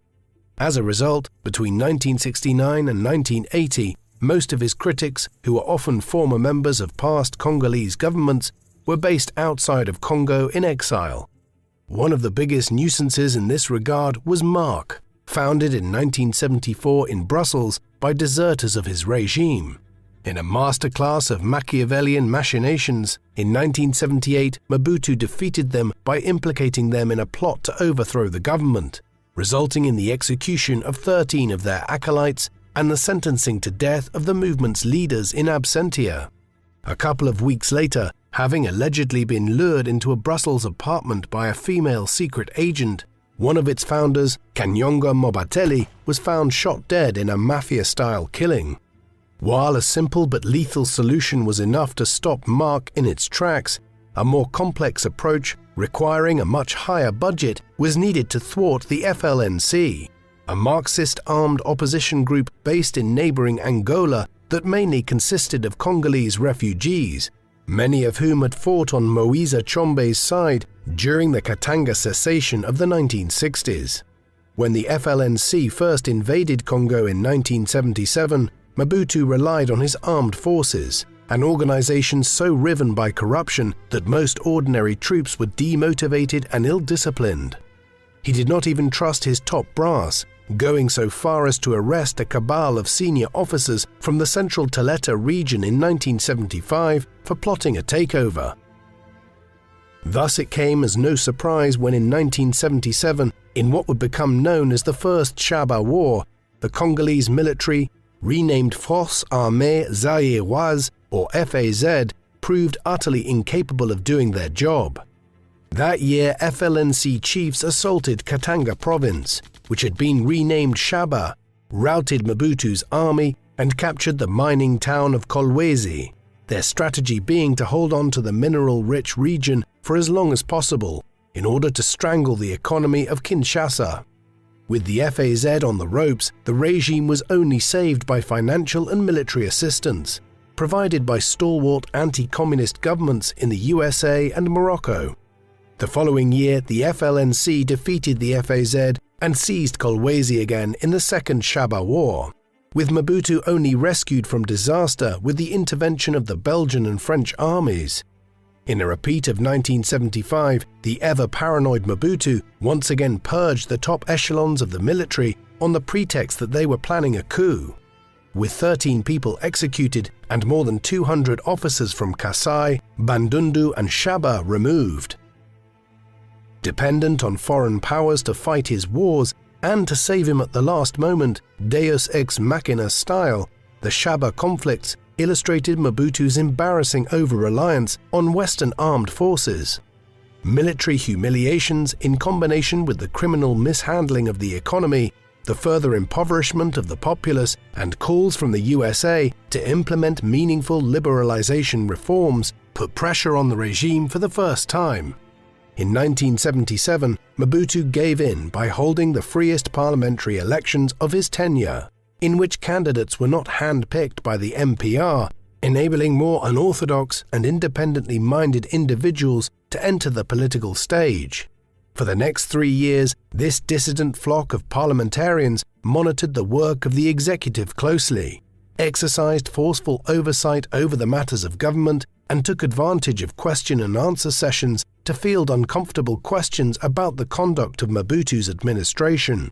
As a result, between 1969 and 1980, most of his critics, who were often former members of past Congolese governments, were based outside of Congo in exile. One of the biggest nuisances in this regard was MARC, founded in 1974 in Brussels by deserters of his regime. In a masterclass of Machiavellian machinations, in 1978 Mobutu defeated them by implicating them in a plot to overthrow the government, resulting in the execution of 13 of their acolytes and the sentencing to death of the movement's leaders in absentia. A couple of weeks later, having allegedly been lured into a Brussels apartment by a female secret agent, one of its founders, Kanyonga Mobatelli, was found shot dead in a mafia-style killing. While a simple but lethal solution was enough to stop MARC in its tracks, a more complex approach, requiring a much higher budget, was needed to thwart the FLNC, a Marxist armed opposition group based in neighboring Angola that mainly consisted of Congolese refugees, many of whom had fought on Moise Tshombe's side during the Katanga cessation of the 1960s. When the FLNC first invaded Congo in 1977, Mobutu relied on his armed forces, an organization so riven by corruption that most ordinary troops were demotivated and ill-disciplined. He did not even trust his top brass, going so far as to arrest a cabal of senior officers from the central Taleta region in 1975 for plotting a takeover. Thus it came as no surprise when in 1977, in what would become known as the First Shaba War, the Congolese military, renamed Forces Armées Zaïroises or FAZ, proved utterly incapable of doing their job. That year, FLNC chiefs assaulted Katanga province, which had been renamed Shaba, routed Mobutu's army, and captured the mining town of Kolwezi, their strategy being to hold on to the mineral-rich region for as long as possible in order to strangle the economy of Kinshasa. With the FAZ on the ropes, the regime was only saved by financial and military assistance, provided by stalwart anti-communist governments in the USA and Morocco. The following year, the FLNC defeated the FAZ and seized Kolwezi again in the Second Shaba War, with Mobutu only rescued from disaster with the intervention of the Belgian and French armies. In a repeat of 1975, the ever-paranoid Mobutu once again purged the top echelons of the military on the pretext that they were planning a coup, with 13 people executed and more than 200 officers from Kasai, Bandundu and Shaba removed. Dependent on foreign powers to fight his wars and to save him at the last moment, Deus ex machina style, the Shaba conflicts illustrated Mobutu's embarrassing over-reliance on Western armed forces. Military humiliations in combination with the criminal mishandling of the economy, the further impoverishment of the populace, and calls from the USA to implement meaningful liberalization reforms put pressure on the regime for the first time. In 1977, Mobutu gave in by holding the freest parliamentary elections of his tenure, in which candidates were not hand-picked by the MPR, enabling more unorthodox and independently minded individuals to enter the political stage. For the next 3 years, this dissident flock of parliamentarians monitored the work of the executive closely, exercised forceful oversight over the matters of government, and took advantage of question and answer sessions to field uncomfortable questions about the conduct of Mobutu's administration.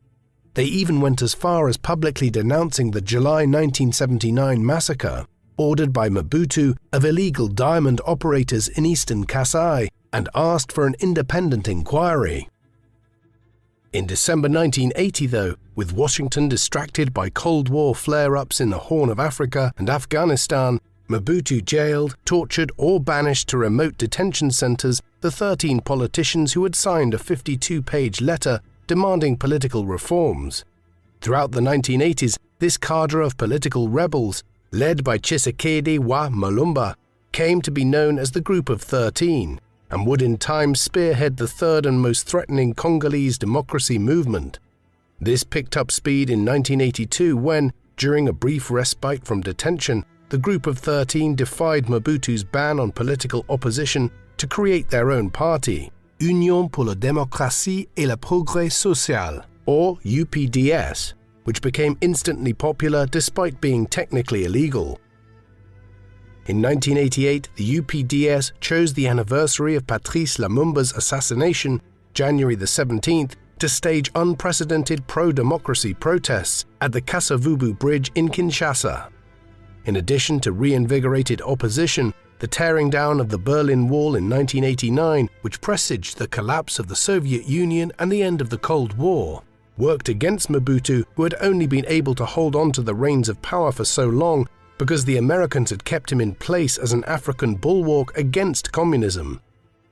They even went as far as publicly denouncing the July 1979 massacre, ordered by Mobutu, of illegal diamond operators in eastern Kasai, and asked for an independent inquiry. In December 1980, though, with Washington distracted by Cold War flare-ups in the Horn of Africa and Afghanistan, Mobutu jailed, tortured or banished to remote detention centers the 13 politicians who had signed a 52-page letter demanding political reforms. Throughout the 1980s, this cadre of political rebels, led by Tshisekedi wa Mulumba, came to be known as the Group of 13, and would in time spearhead the third and most threatening Congolese democracy movement. This picked up speed in 1982 when, during a brief respite from detention, the Group of 13 defied Mobutu's ban on political opposition to create their own party, Union pour la démocratie et le progrès social, or UPDS, which became instantly popular despite being technically illegal. In 1988, the UPDS chose the anniversary of Patrice Lumumba's assassination, January the 17th, to stage unprecedented pro-democracy protests at the Kasavubu Bridge in Kinshasa. In addition to reinvigorated opposition, the tearing down of the Berlin Wall in 1989, which presaged the collapse of the Soviet Union and the end of the Cold War, worked against Mobutu, who had only been able to hold on to the reins of power for so long because the Americans had kept him in place as an African bulwark against communism.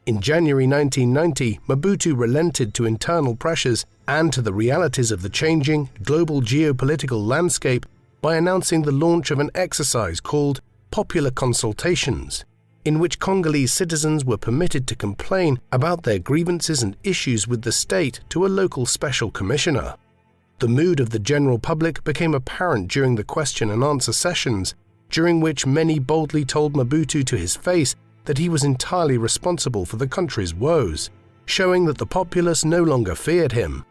In January 1990, Mobutu relented to internal pressures and to the realities of the changing global geopolitical landscape by announcing the launch of an exercise called Popular Consultations, in which Congolese citizens were permitted to complain about their grievances and issues with the state to a local special commissioner. The mood of the general public became apparent during the question and answer sessions, during which many boldly told Mobutu to his face that he was entirely responsible for the country's woes, showing that the populace no longer feared him.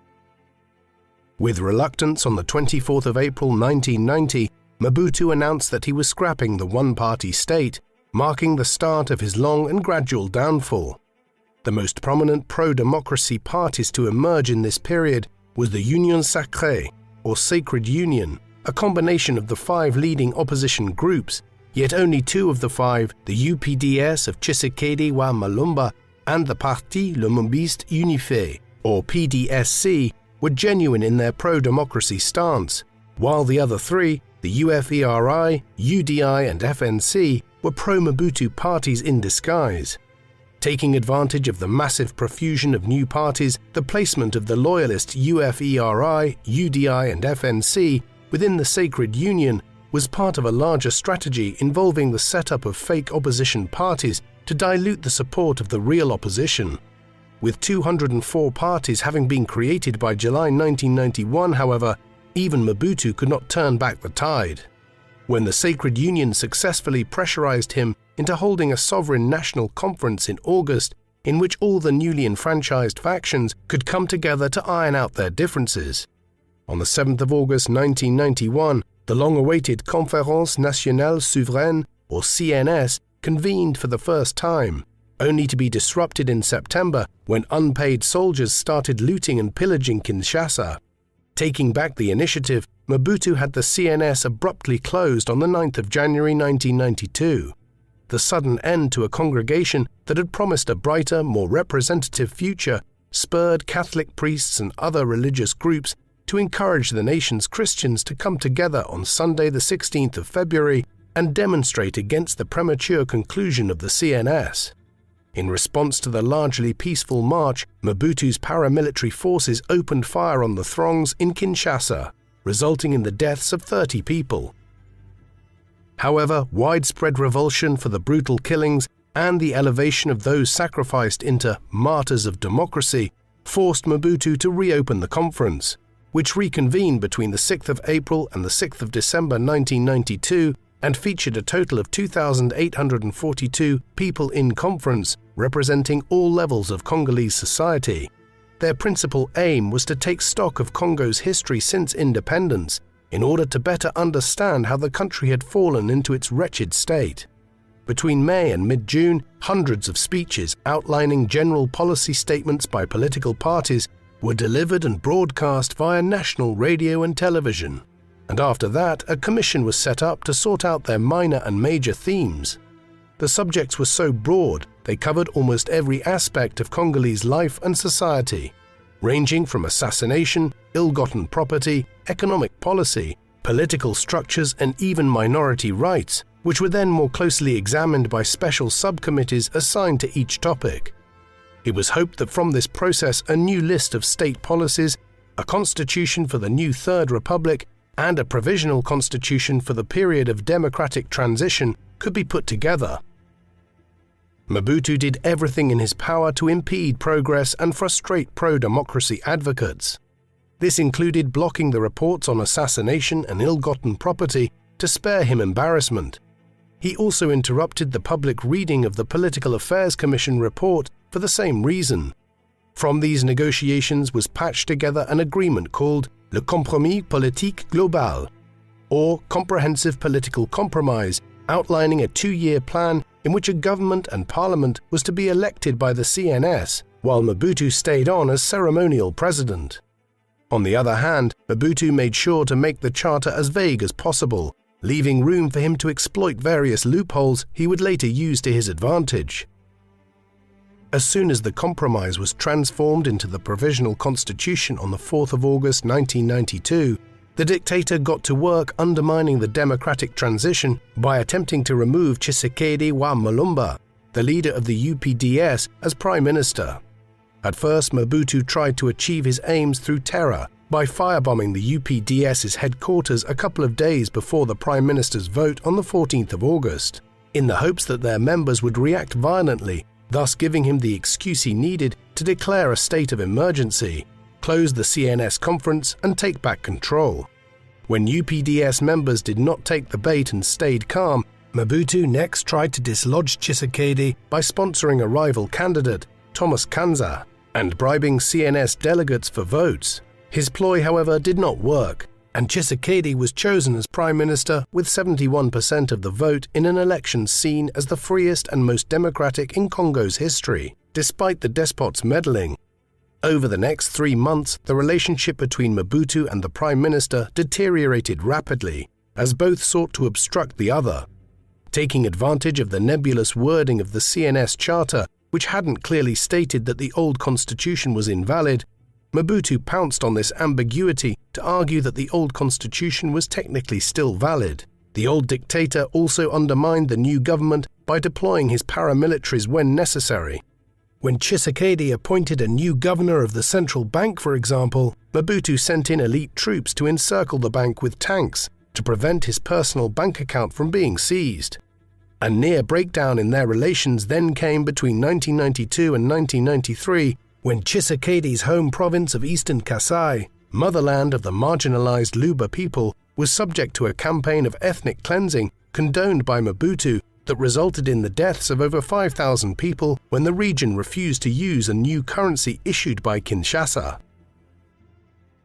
With reluctance, on the 24th of April 1990, Mobutu announced that he was scrapping the one-party state, marking the start of his long and gradual downfall. The most prominent pro-democracy parties to emerge in this period was the Union Sacrée, or Sacred Union, a combination of the 5 leading opposition groups, yet only 2 of the 5, the UPDS of Tshisekedi wa Malumba and the Parti Lumumbiste Unifié, or PDSC, were genuine in their pro-democracy stance, while the other 3, the UFERI, UDI and FNC, were pro-Mobutu parties in disguise. Taking advantage of the massive profusion of new parties, the placement of the loyalist UFERI, UDI and FNC within the Sacred Union was part of a larger strategy involving the setup of fake opposition parties to dilute the support of the real opposition. With 204 parties having been created by July 1991, however, even Mobutu could not turn back the tide. When the Sacred Union successfully pressurized him into holding a sovereign national conference in August, in which all the newly enfranchised factions could come together to iron out their differences. On the 7th of August 1991, the long-awaited Conférence Nationale Souveraine, or CNS, convened for the first time, only to be disrupted in September when unpaid soldiers started looting and pillaging Kinshasa. Taking back the initiative, Mobutu had the CNS abruptly closed on the 9th of January 1992. The sudden end to a congregation that had promised a brighter, more representative future spurred Catholic priests and other religious groups to encourage the nation's Christians to come together on Sunday the 16th of February and demonstrate against the premature conclusion of the CNS. In response to the largely peaceful march, Mobutu's paramilitary forces opened fire on the throngs in Kinshasa, resulting in the deaths of 30 people. However, widespread revulsion for the brutal killings and the elevation of those sacrificed into martyrs of democracy forced Mobutu to reopen the conference, which reconvened between the 6th of April and the 6th of December 1992 and featured a total of 2,842 people in conference, representing all levels of Congolese society. Their principal aim was to take stock of Congo's history since independence, in order to better understand how the country had fallen into its wretched state. Between May and mid-June, hundreds of speeches outlining general policy statements by political parties were delivered and broadcast via national radio and television, and after that a commission was set up to sort out their minor and major themes. The subjects were so broad they covered almost every aspect of Congolese life and society, ranging from assassination, ill-gotten property, economic policy, political structures and even minority rights, which were then more closely examined by special subcommittees assigned to each topic. It was hoped that from this process a new list of state policies, a constitution for the new Third Republic, and a provisional constitution for the period of democratic transition could be put together. Mobutu did everything in his power to impede progress and frustrate pro-democracy advocates. This included blocking the reports on assassination and ill-gotten property to spare him embarrassment. He also interrupted the public reading of the Political Affairs Commission report for the same reason. From these negotiations was patched together an agreement called Le Compromis Politique Global, or Comprehensive Political Compromise, outlining a 2-year plan in which a government and parliament was to be elected by the CNS, while Mobutu stayed on as ceremonial president. On the other hand, Mobutu made sure to make the charter as vague as possible, leaving room for him to exploit various loopholes he would later use to his advantage. As soon as the compromise was transformed into the Provisional Constitution on the 4th of August 1992, the dictator got to work undermining the democratic transition by attempting to remove Tshisekedi wa Mulumba, the leader of the UPDS, as prime minister. At first, Mobutu tried to achieve his aims through terror by firebombing the UPDS's headquarters a couple of days before the prime minister's vote on the 14th of August, in the hopes that their members would react violently, thus giving him the excuse he needed to declare a state of emergency, close the CNS conference and take back control. When UPDS members did not take the bait and stayed calm, Mobutu next tried to dislodge Tshisekedi by sponsoring a rival candidate, Thomas Kanza, and bribing CNS delegates for votes. His ploy, however, did not work, and Tshisekedi was chosen as prime minister with 71% of the vote in an election seen as the freest and most democratic in Congo's history, despite the despot's meddling. Over the next 3 months, the relationship between Mobutu and the prime minister deteriorated rapidly, as both sought to obstruct the other. Taking advantage of the nebulous wording of the CNS charter, which hadn't clearly stated that the old constitution was invalid, Mobutu pounced on this ambiguity to argue that the old constitution was technically still valid. The old dictator also undermined the new government by deploying his paramilitaries when necessary. When Tshisekedi appointed a new governor of the central bank, for example, Mobutu sent in elite troops to encircle the bank with tanks to prevent his personal bank account from being seized. A near breakdown in their relations then came between 1992 and 1993, when Tshisekedi's home province of Eastern Kasai, motherland of the marginalized Luba people, was subject to a campaign of ethnic cleansing condoned by Mobutu that resulted in the deaths of over 5,000 people when the region refused to use a new currency issued by Kinshasa.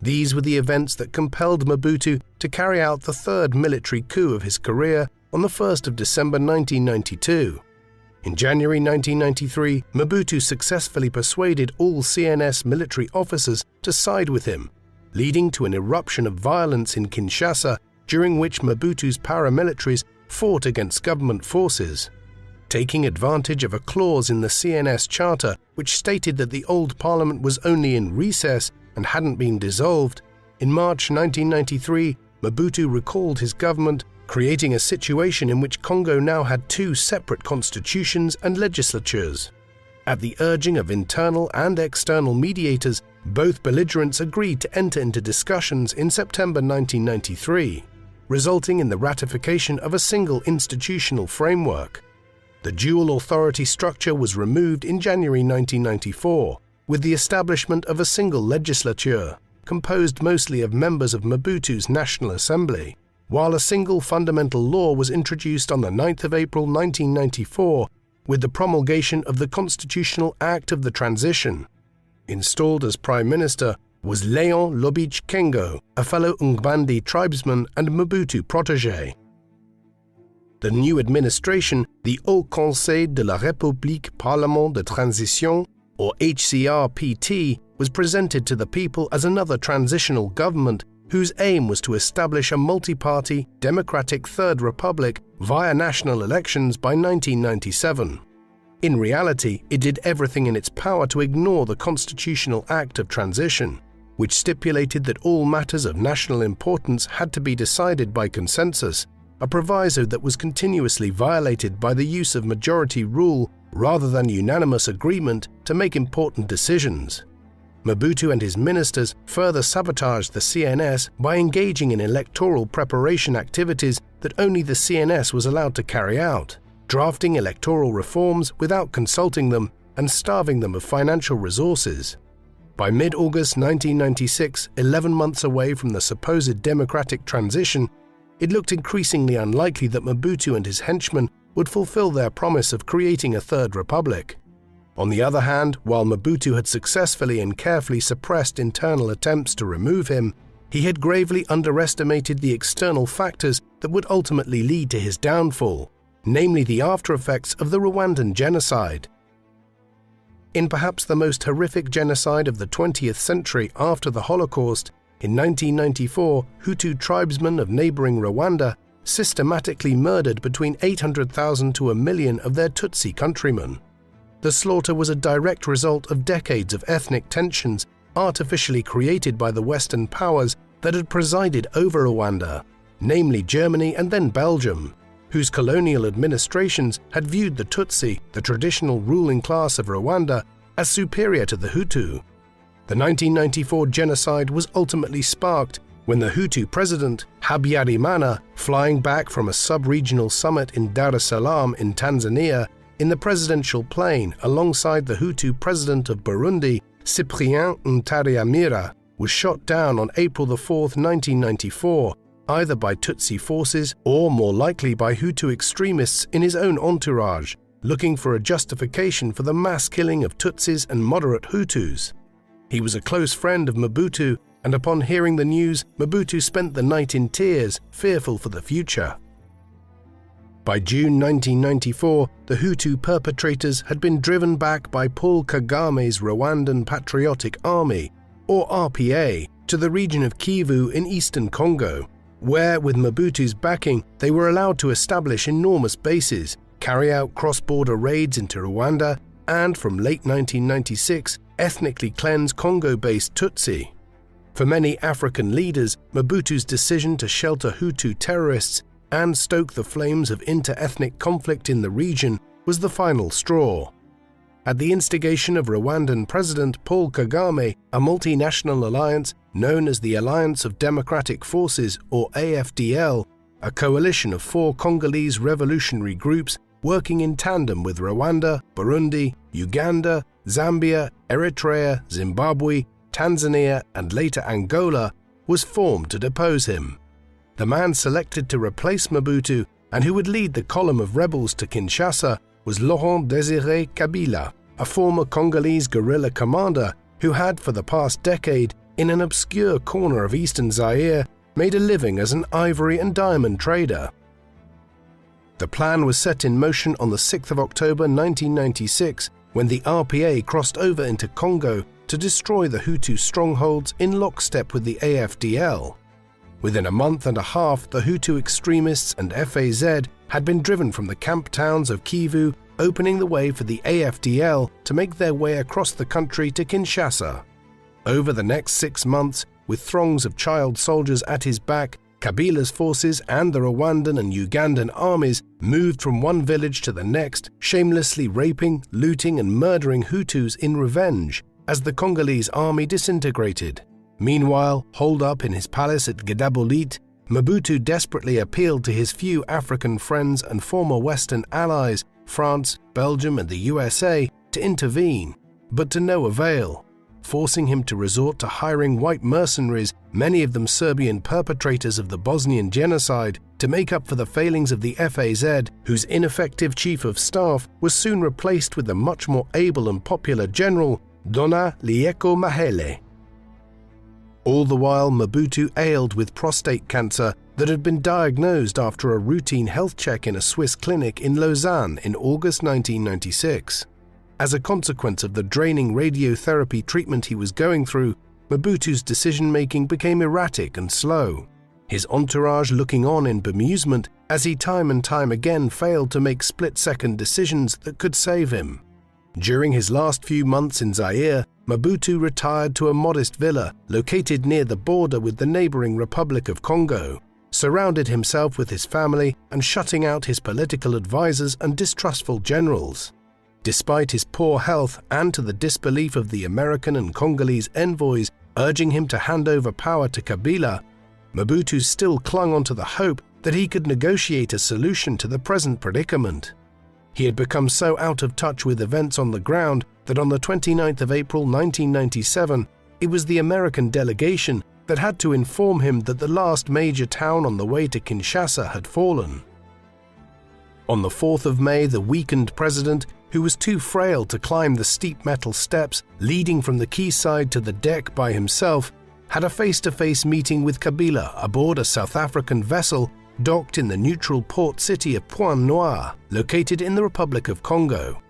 These were the events that compelled Mobutu to carry out the third military coup of his career on the 1st of December 1992. In January 1993, Mobutu successfully persuaded all CNS military officers to side with him, leading to an eruption of violence in Kinshasa, during which Mobutu's paramilitaries fought against government forces. Taking advantage of a clause in the CNS charter which stated that the old parliament was only in recess and hadn't been dissolved, in March 1993, Mobutu recalled his government, creating a situation in which Congo now had 2 separate constitutions and legislatures. At the urging of internal and external mediators, both belligerents agreed to enter into discussions in September 1993, resulting in the ratification of a single institutional framework. The dual authority structure was removed in January 1994, with the establishment of a single legislature, composed mostly of members of Mobutu's National Assembly, while a single fundamental law was introduced on the 9th of April 1994 with the promulgation of the Constitutional Act of the Transition. Installed as Prime Minister was Léon Lobich Kengo, a fellow Ngbandi tribesman and Mobutu protégé. The new administration, the Haut Conseil de la République Parlement de Transition, or HCRPT, was presented to the people as another transitional government whose aim was to establish a multi-party, democratic Third Republic via national elections by 1997. In reality, it did everything in its power to ignore the Constitutional Act of Transition, which stipulated that all matters of national importance had to be decided by consensus, a proviso that was continuously violated by the use of majority rule rather than unanimous agreement to make important decisions. Mobutu and his ministers further sabotaged the CNS by engaging in electoral preparation activities that only the CNS was allowed to carry out, drafting electoral reforms without consulting them and starving them of financial resources. By mid-August 1996, 11 months away from the supposed democratic transition, it looked increasingly unlikely that Mobutu and his henchmen would fulfill their promise of creating a Third Republic. On the other hand, while Mobutu had successfully and carefully suppressed internal attempts to remove him, he had gravely underestimated the external factors that would ultimately lead to his downfall, namely the after-effects of the Rwandan genocide. In perhaps the most horrific genocide of the 20th century after the Holocaust, in 1994, Hutu tribesmen of neighboring Rwanda systematically murdered between 800,000 to 1 million of their Tutsi countrymen. The slaughter was a direct result of decades of ethnic tensions artificially created by the Western powers that had presided over Rwanda, namely Germany and then Belgium, whose colonial administrations had viewed the Tutsi, the traditional ruling class of Rwanda, as superior to the Hutu. The 1994 genocide was ultimately sparked when the Hutu president, Habyarimana, flying back from a sub-regional summit in Dar es Salaam in Tanzania, in the presidential plane alongside the Hutu president of Burundi, Cyprien Ntaryamira, was shot down on April 4, 1994, either by Tutsi forces or more likely by Hutu extremists in his own entourage, looking for a justification for the mass killing of Tutsis and moderate Hutus. He was a close friend of Mobutu, and upon hearing the news, Mobutu spent the night in tears, fearful for the future. By June 1994, the Hutu perpetrators had been driven back by Paul Kagame's Rwandan Patriotic Army, or RPA, to the region of Kivu in eastern Congo, where, with Mobutu's backing, they were allowed to establish enormous bases, carry out cross-border raids into Rwanda, and from late 1996, ethnically cleanse Congo-based Tutsi. For many African leaders, Mobutu's decision to shelter Hutu terrorists and stoke the flames of inter-ethnic conflict in the region was the final straw. At the instigation of Rwandan President Paul Kagame, a multinational alliance known as the Alliance of Democratic Forces, or AFDL, a coalition of 4 Congolese revolutionary groups working in tandem with Rwanda, Burundi, Uganda, Zambia, Eritrea, Zimbabwe, Tanzania, and later Angola, was formed to depose him. The man selected to replace Mobutu and who would lead the column of rebels to Kinshasa was Laurent Désiré Kabila, a former Congolese guerrilla commander who had for the past decade, in an obscure corner of eastern Zaire, made a living as an ivory and diamond trader. The plan was set in motion on the 6th of October 1996 when the RPA crossed over into Congo to destroy the Hutu strongholds in lockstep with the AFDL. Within a month and a half, the Hutu extremists and FAZ had been driven from the camp towns of Kivu, opening the way for the AFDL to make their way across the country to Kinshasa. Over the next 6 months, with throngs of child soldiers at his back, Kabila's forces and the Rwandan and Ugandan armies moved from one village to the next, shamelessly raping, looting and murdering Hutus in revenge as the Congolese army disintegrated. Meanwhile, holed up in his palace at Gedabolit, Mobutu desperately appealed to his few African friends and former Western allies, France, Belgium and the USA, to intervene, but to no avail, forcing him to resort to hiring white mercenaries, many of them Serbian perpetrators of the Bosnian genocide, to make up for the failings of the FAZ, whose ineffective chief of staff was soon replaced with a much more able and popular general, Dona Lieko Mahele. All the while, Mobutu ailed with prostate cancer that had been diagnosed after a routine health check in a Swiss clinic in Lausanne in August 1996. As a consequence of the draining radiotherapy treatment he was going through, Mobutu's decision-making became erratic and slow, his entourage looking on in bemusement as he time and time again failed to make split-second decisions that could save him. During his last few months in Zaire, Mobutu retired to a modest villa located near the border with the neighboring Republic of Congo, surrounded himself with his family and shutting out his political advisors and distrustful generals. Despite his poor health and to the disbelief of the American and Congolese envoys urging him to hand over power to Kabila, Mobutu still clung onto the hope that he could negotiate a solution to the present predicament. He had become so out of touch with events on the ground that on the 29th of April 1997, it was the American delegation that had to inform him that the last major town on the way to Kinshasa had fallen. On the 4th of May, the weakened president, who was too frail to climb the steep metal steps leading from the quayside to the deck by himself, had a face-to-face meeting with Kabila aboard a South African vessel docked in the neutral port city of Pointe-Noire, located in the Republic of Congo.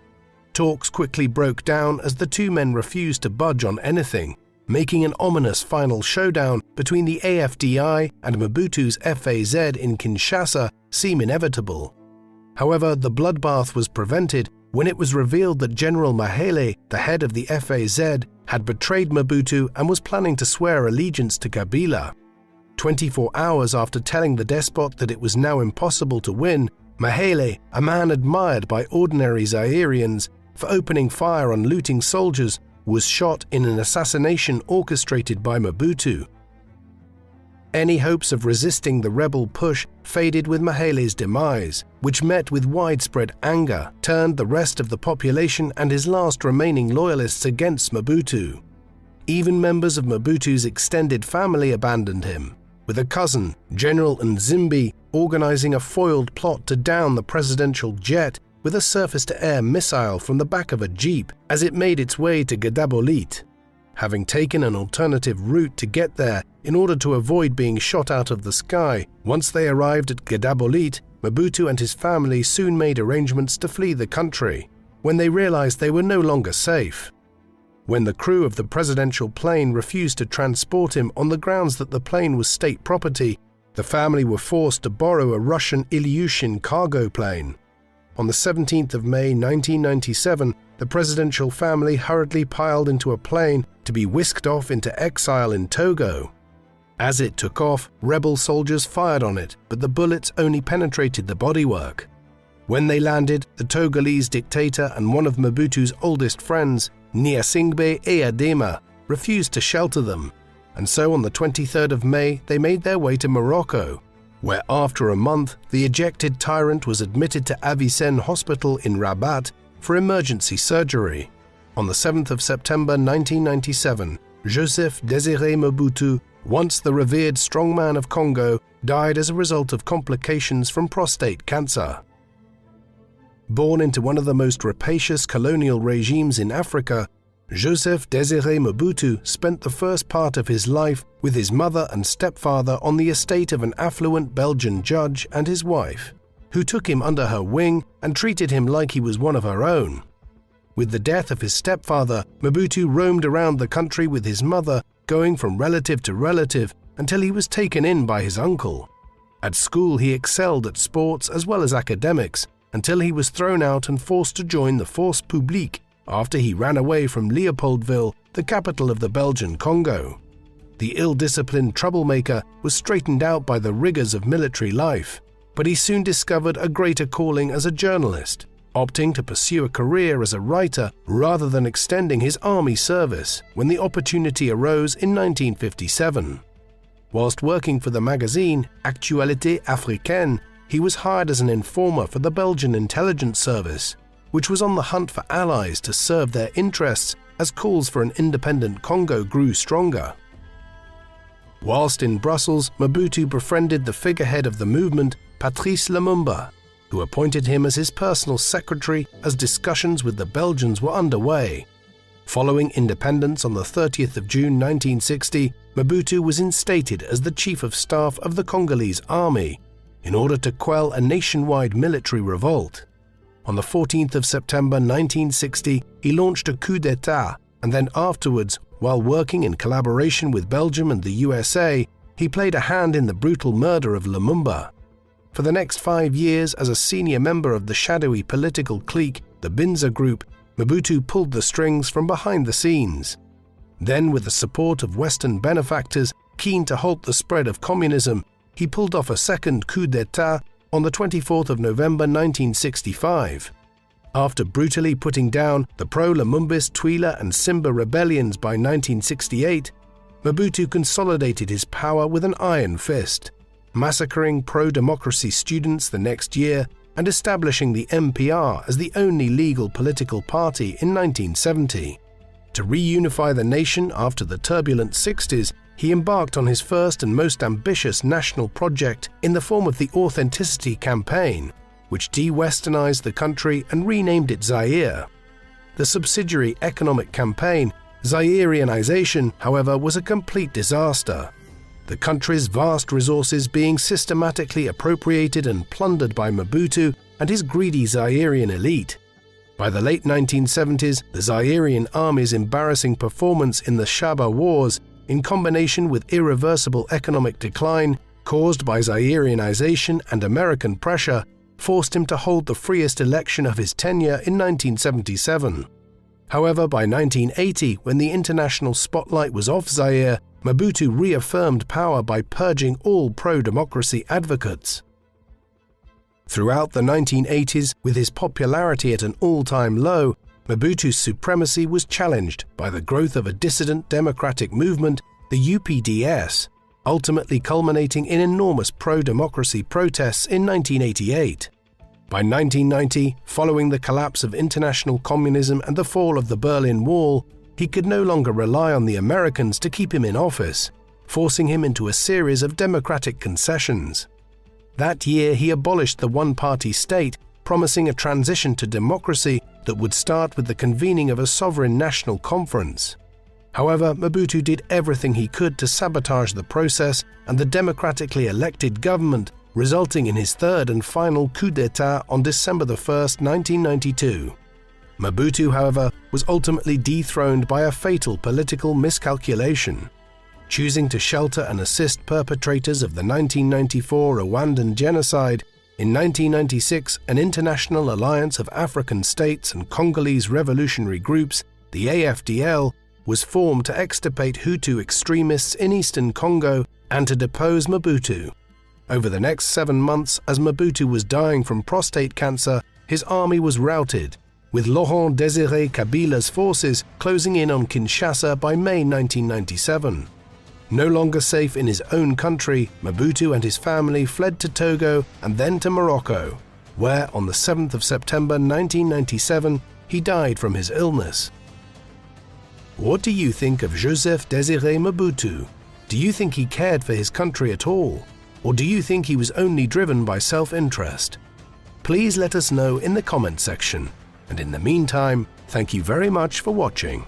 Talks quickly broke down as the two men refused to budge on anything, making an ominous final showdown between the AFDI and Mobutu's FAZ in Kinshasa seem inevitable. However, the bloodbath was prevented when it was revealed that General Mahele, the head of the FAZ, had betrayed Mobutu and was planning to swear allegiance to Kabila. 24 hours after telling the despot that it was now impossible to win, Mahele, a man admired by ordinary Zairians for opening fire on looting soldiers, was shot in an assassination orchestrated by Mobutu. Any hopes of resisting the rebel push faded with Mahele's demise, which met with widespread anger, turned the rest of the population and his last remaining loyalists against Mobutu. Even members of Mobutu's extended family abandoned him, with a cousin, General Nzimbi, organizing a foiled plot to down the presidential jet with a surface-to-air missile from the back of a jeep as it made its way to Gadabolit. Having taken an alternative route to get there in order to avoid being shot out of the sky, once they arrived at Gadabolit, Mobutu and his family soon made arrangements to flee the country, when they realized they were no longer safe. When the crew of the presidential plane refused to transport him on the grounds that the plane was state property, the family were forced to borrow a Russian Ilyushin cargo plane. On the 17th of May 1997, the presidential family hurriedly piled into a plane to be whisked off into exile in Togo. As it took off, rebel soldiers fired on it, but the bullets only penetrated the bodywork. When they landed, the Togolese dictator and one of Mobutu's oldest friends, Gnassingbé Eyadema, refused to shelter them, and so on the 23rd of May they made their way to Morocco, where after a month the ejected tyrant was admitted to Avicenne Hospital in Rabat for emergency surgery. On the 7th of September 1997, Joseph Désiré Mobutu, once the revered strongman of Congo, died as a result of complications from prostate cancer. Born into one of the most rapacious colonial regimes in Africa, Joseph Désiré Mobutu spent the first part of his life with his mother and stepfather on the estate of an affluent Belgian judge and his wife, who took him under her wing and treated him like he was one of her own. With the death of his stepfather, Mobutu roamed around the country with his mother, going from relative to relative until he was taken in by his uncle. At school he excelled at sports as well as academics, until he was thrown out and forced to join the Force Publique after he ran away from Leopoldville, the capital of the Belgian Congo. The ill-disciplined troublemaker was straightened out by the rigors of military life, but he soon discovered a greater calling as a journalist, opting to pursue a career as a writer rather than extending his army service when the opportunity arose in 1957. Whilst working for the magazine Actualité Africaine, he was hired as an informer for the Belgian intelligence service, which was on the hunt for allies to serve their interests as calls for an independent Congo grew stronger. Whilst in Brussels, Mobutu befriended the figurehead of the movement, Patrice Lumumba, who appointed him as his personal secretary as discussions with the Belgians were underway. Following independence on the 30th of June 1960, Mobutu was instated as the chief of staff of the Congolese army, in order to quell a nationwide military revolt. On the 14th of September 1960, he launched a coup d'etat, and then afterwards, while working in collaboration with Belgium and the USA, he played a hand in the brutal murder of Lumumba. For the next 5 years, as a senior member of the shadowy political clique, the Binza Group, Mobutu pulled the strings from behind the scenes. Then, with the support of Western benefactors keen to halt the spread of communism, he pulled off a second coup d'etat on the 24th of November 1965. After brutally putting down the pro-Lumumbist Twiela and Simba rebellions by 1968, Mobutu consolidated his power with an iron fist, massacring pro-democracy students the next year and establishing the MPR as the only legal political party in 1970. To reunify the nation after the turbulent 60s, he embarked on his first and most ambitious national project in the form of the Authenticity Campaign, which de-westernized the country and renamed it Zaire. The subsidiary economic campaign, Zairianization, however, was a complete disaster. the country's vast resources being systematically appropriated and plundered by Mobutu and his greedy Zairian elite. By the late 1970s, the Zairian army's embarrassing performance in the Shaba Wars, in combination with irreversible economic decline caused by Zairianization and American pressure, forced him to hold the freest election of his tenure in 1977. However, by 1980, when the international spotlight was off Zaire, Mobutu reaffirmed power by purging all pro-democracy advocates. Throughout the 1980s, with his popularity at an all-time low, Mobutu's supremacy was challenged by the growth of a dissident democratic movement, the UPDS, ultimately culminating in enormous pro-democracy protests in 1988. By 1990, following the collapse of international communism and the fall of the Berlin Wall, he could no longer rely on the Americans to keep him in office, forcing him into a series of democratic concessions. That year, he abolished the one-party state, promising a transition to democracy that would start with the convening of a sovereign national conference. However, Mobutu did everything he could to sabotage the process and the democratically elected government, resulting in his third and final coup d'etat on December 1, 1992. Mobutu, however, was ultimately dethroned by a fatal political miscalculation. Choosing to shelter and assist perpetrators of the 1994 Rwandan genocide, in 1996 an international alliance of African states and Congolese revolutionary groups, the AFDL, was formed to extirpate Hutu extremists in eastern Congo and to depose Mobutu. Over the next 7 months, as Mobutu was dying from prostate cancer, his army was routed, with Laurent Désiré Kabila's forces closing in on Kinshasa by May 1997. No longer safe in his own country, Mobutu and his family fled to Togo and then to Morocco, where on the 7th of September 1997 he died from his illness. What do you think of Joseph Désiré Mobutu? Do you think he cared for his country at all? Or do you think he was only driven by self-interest? Please let us know in the comment section. And in the meantime, thank you very much for watching.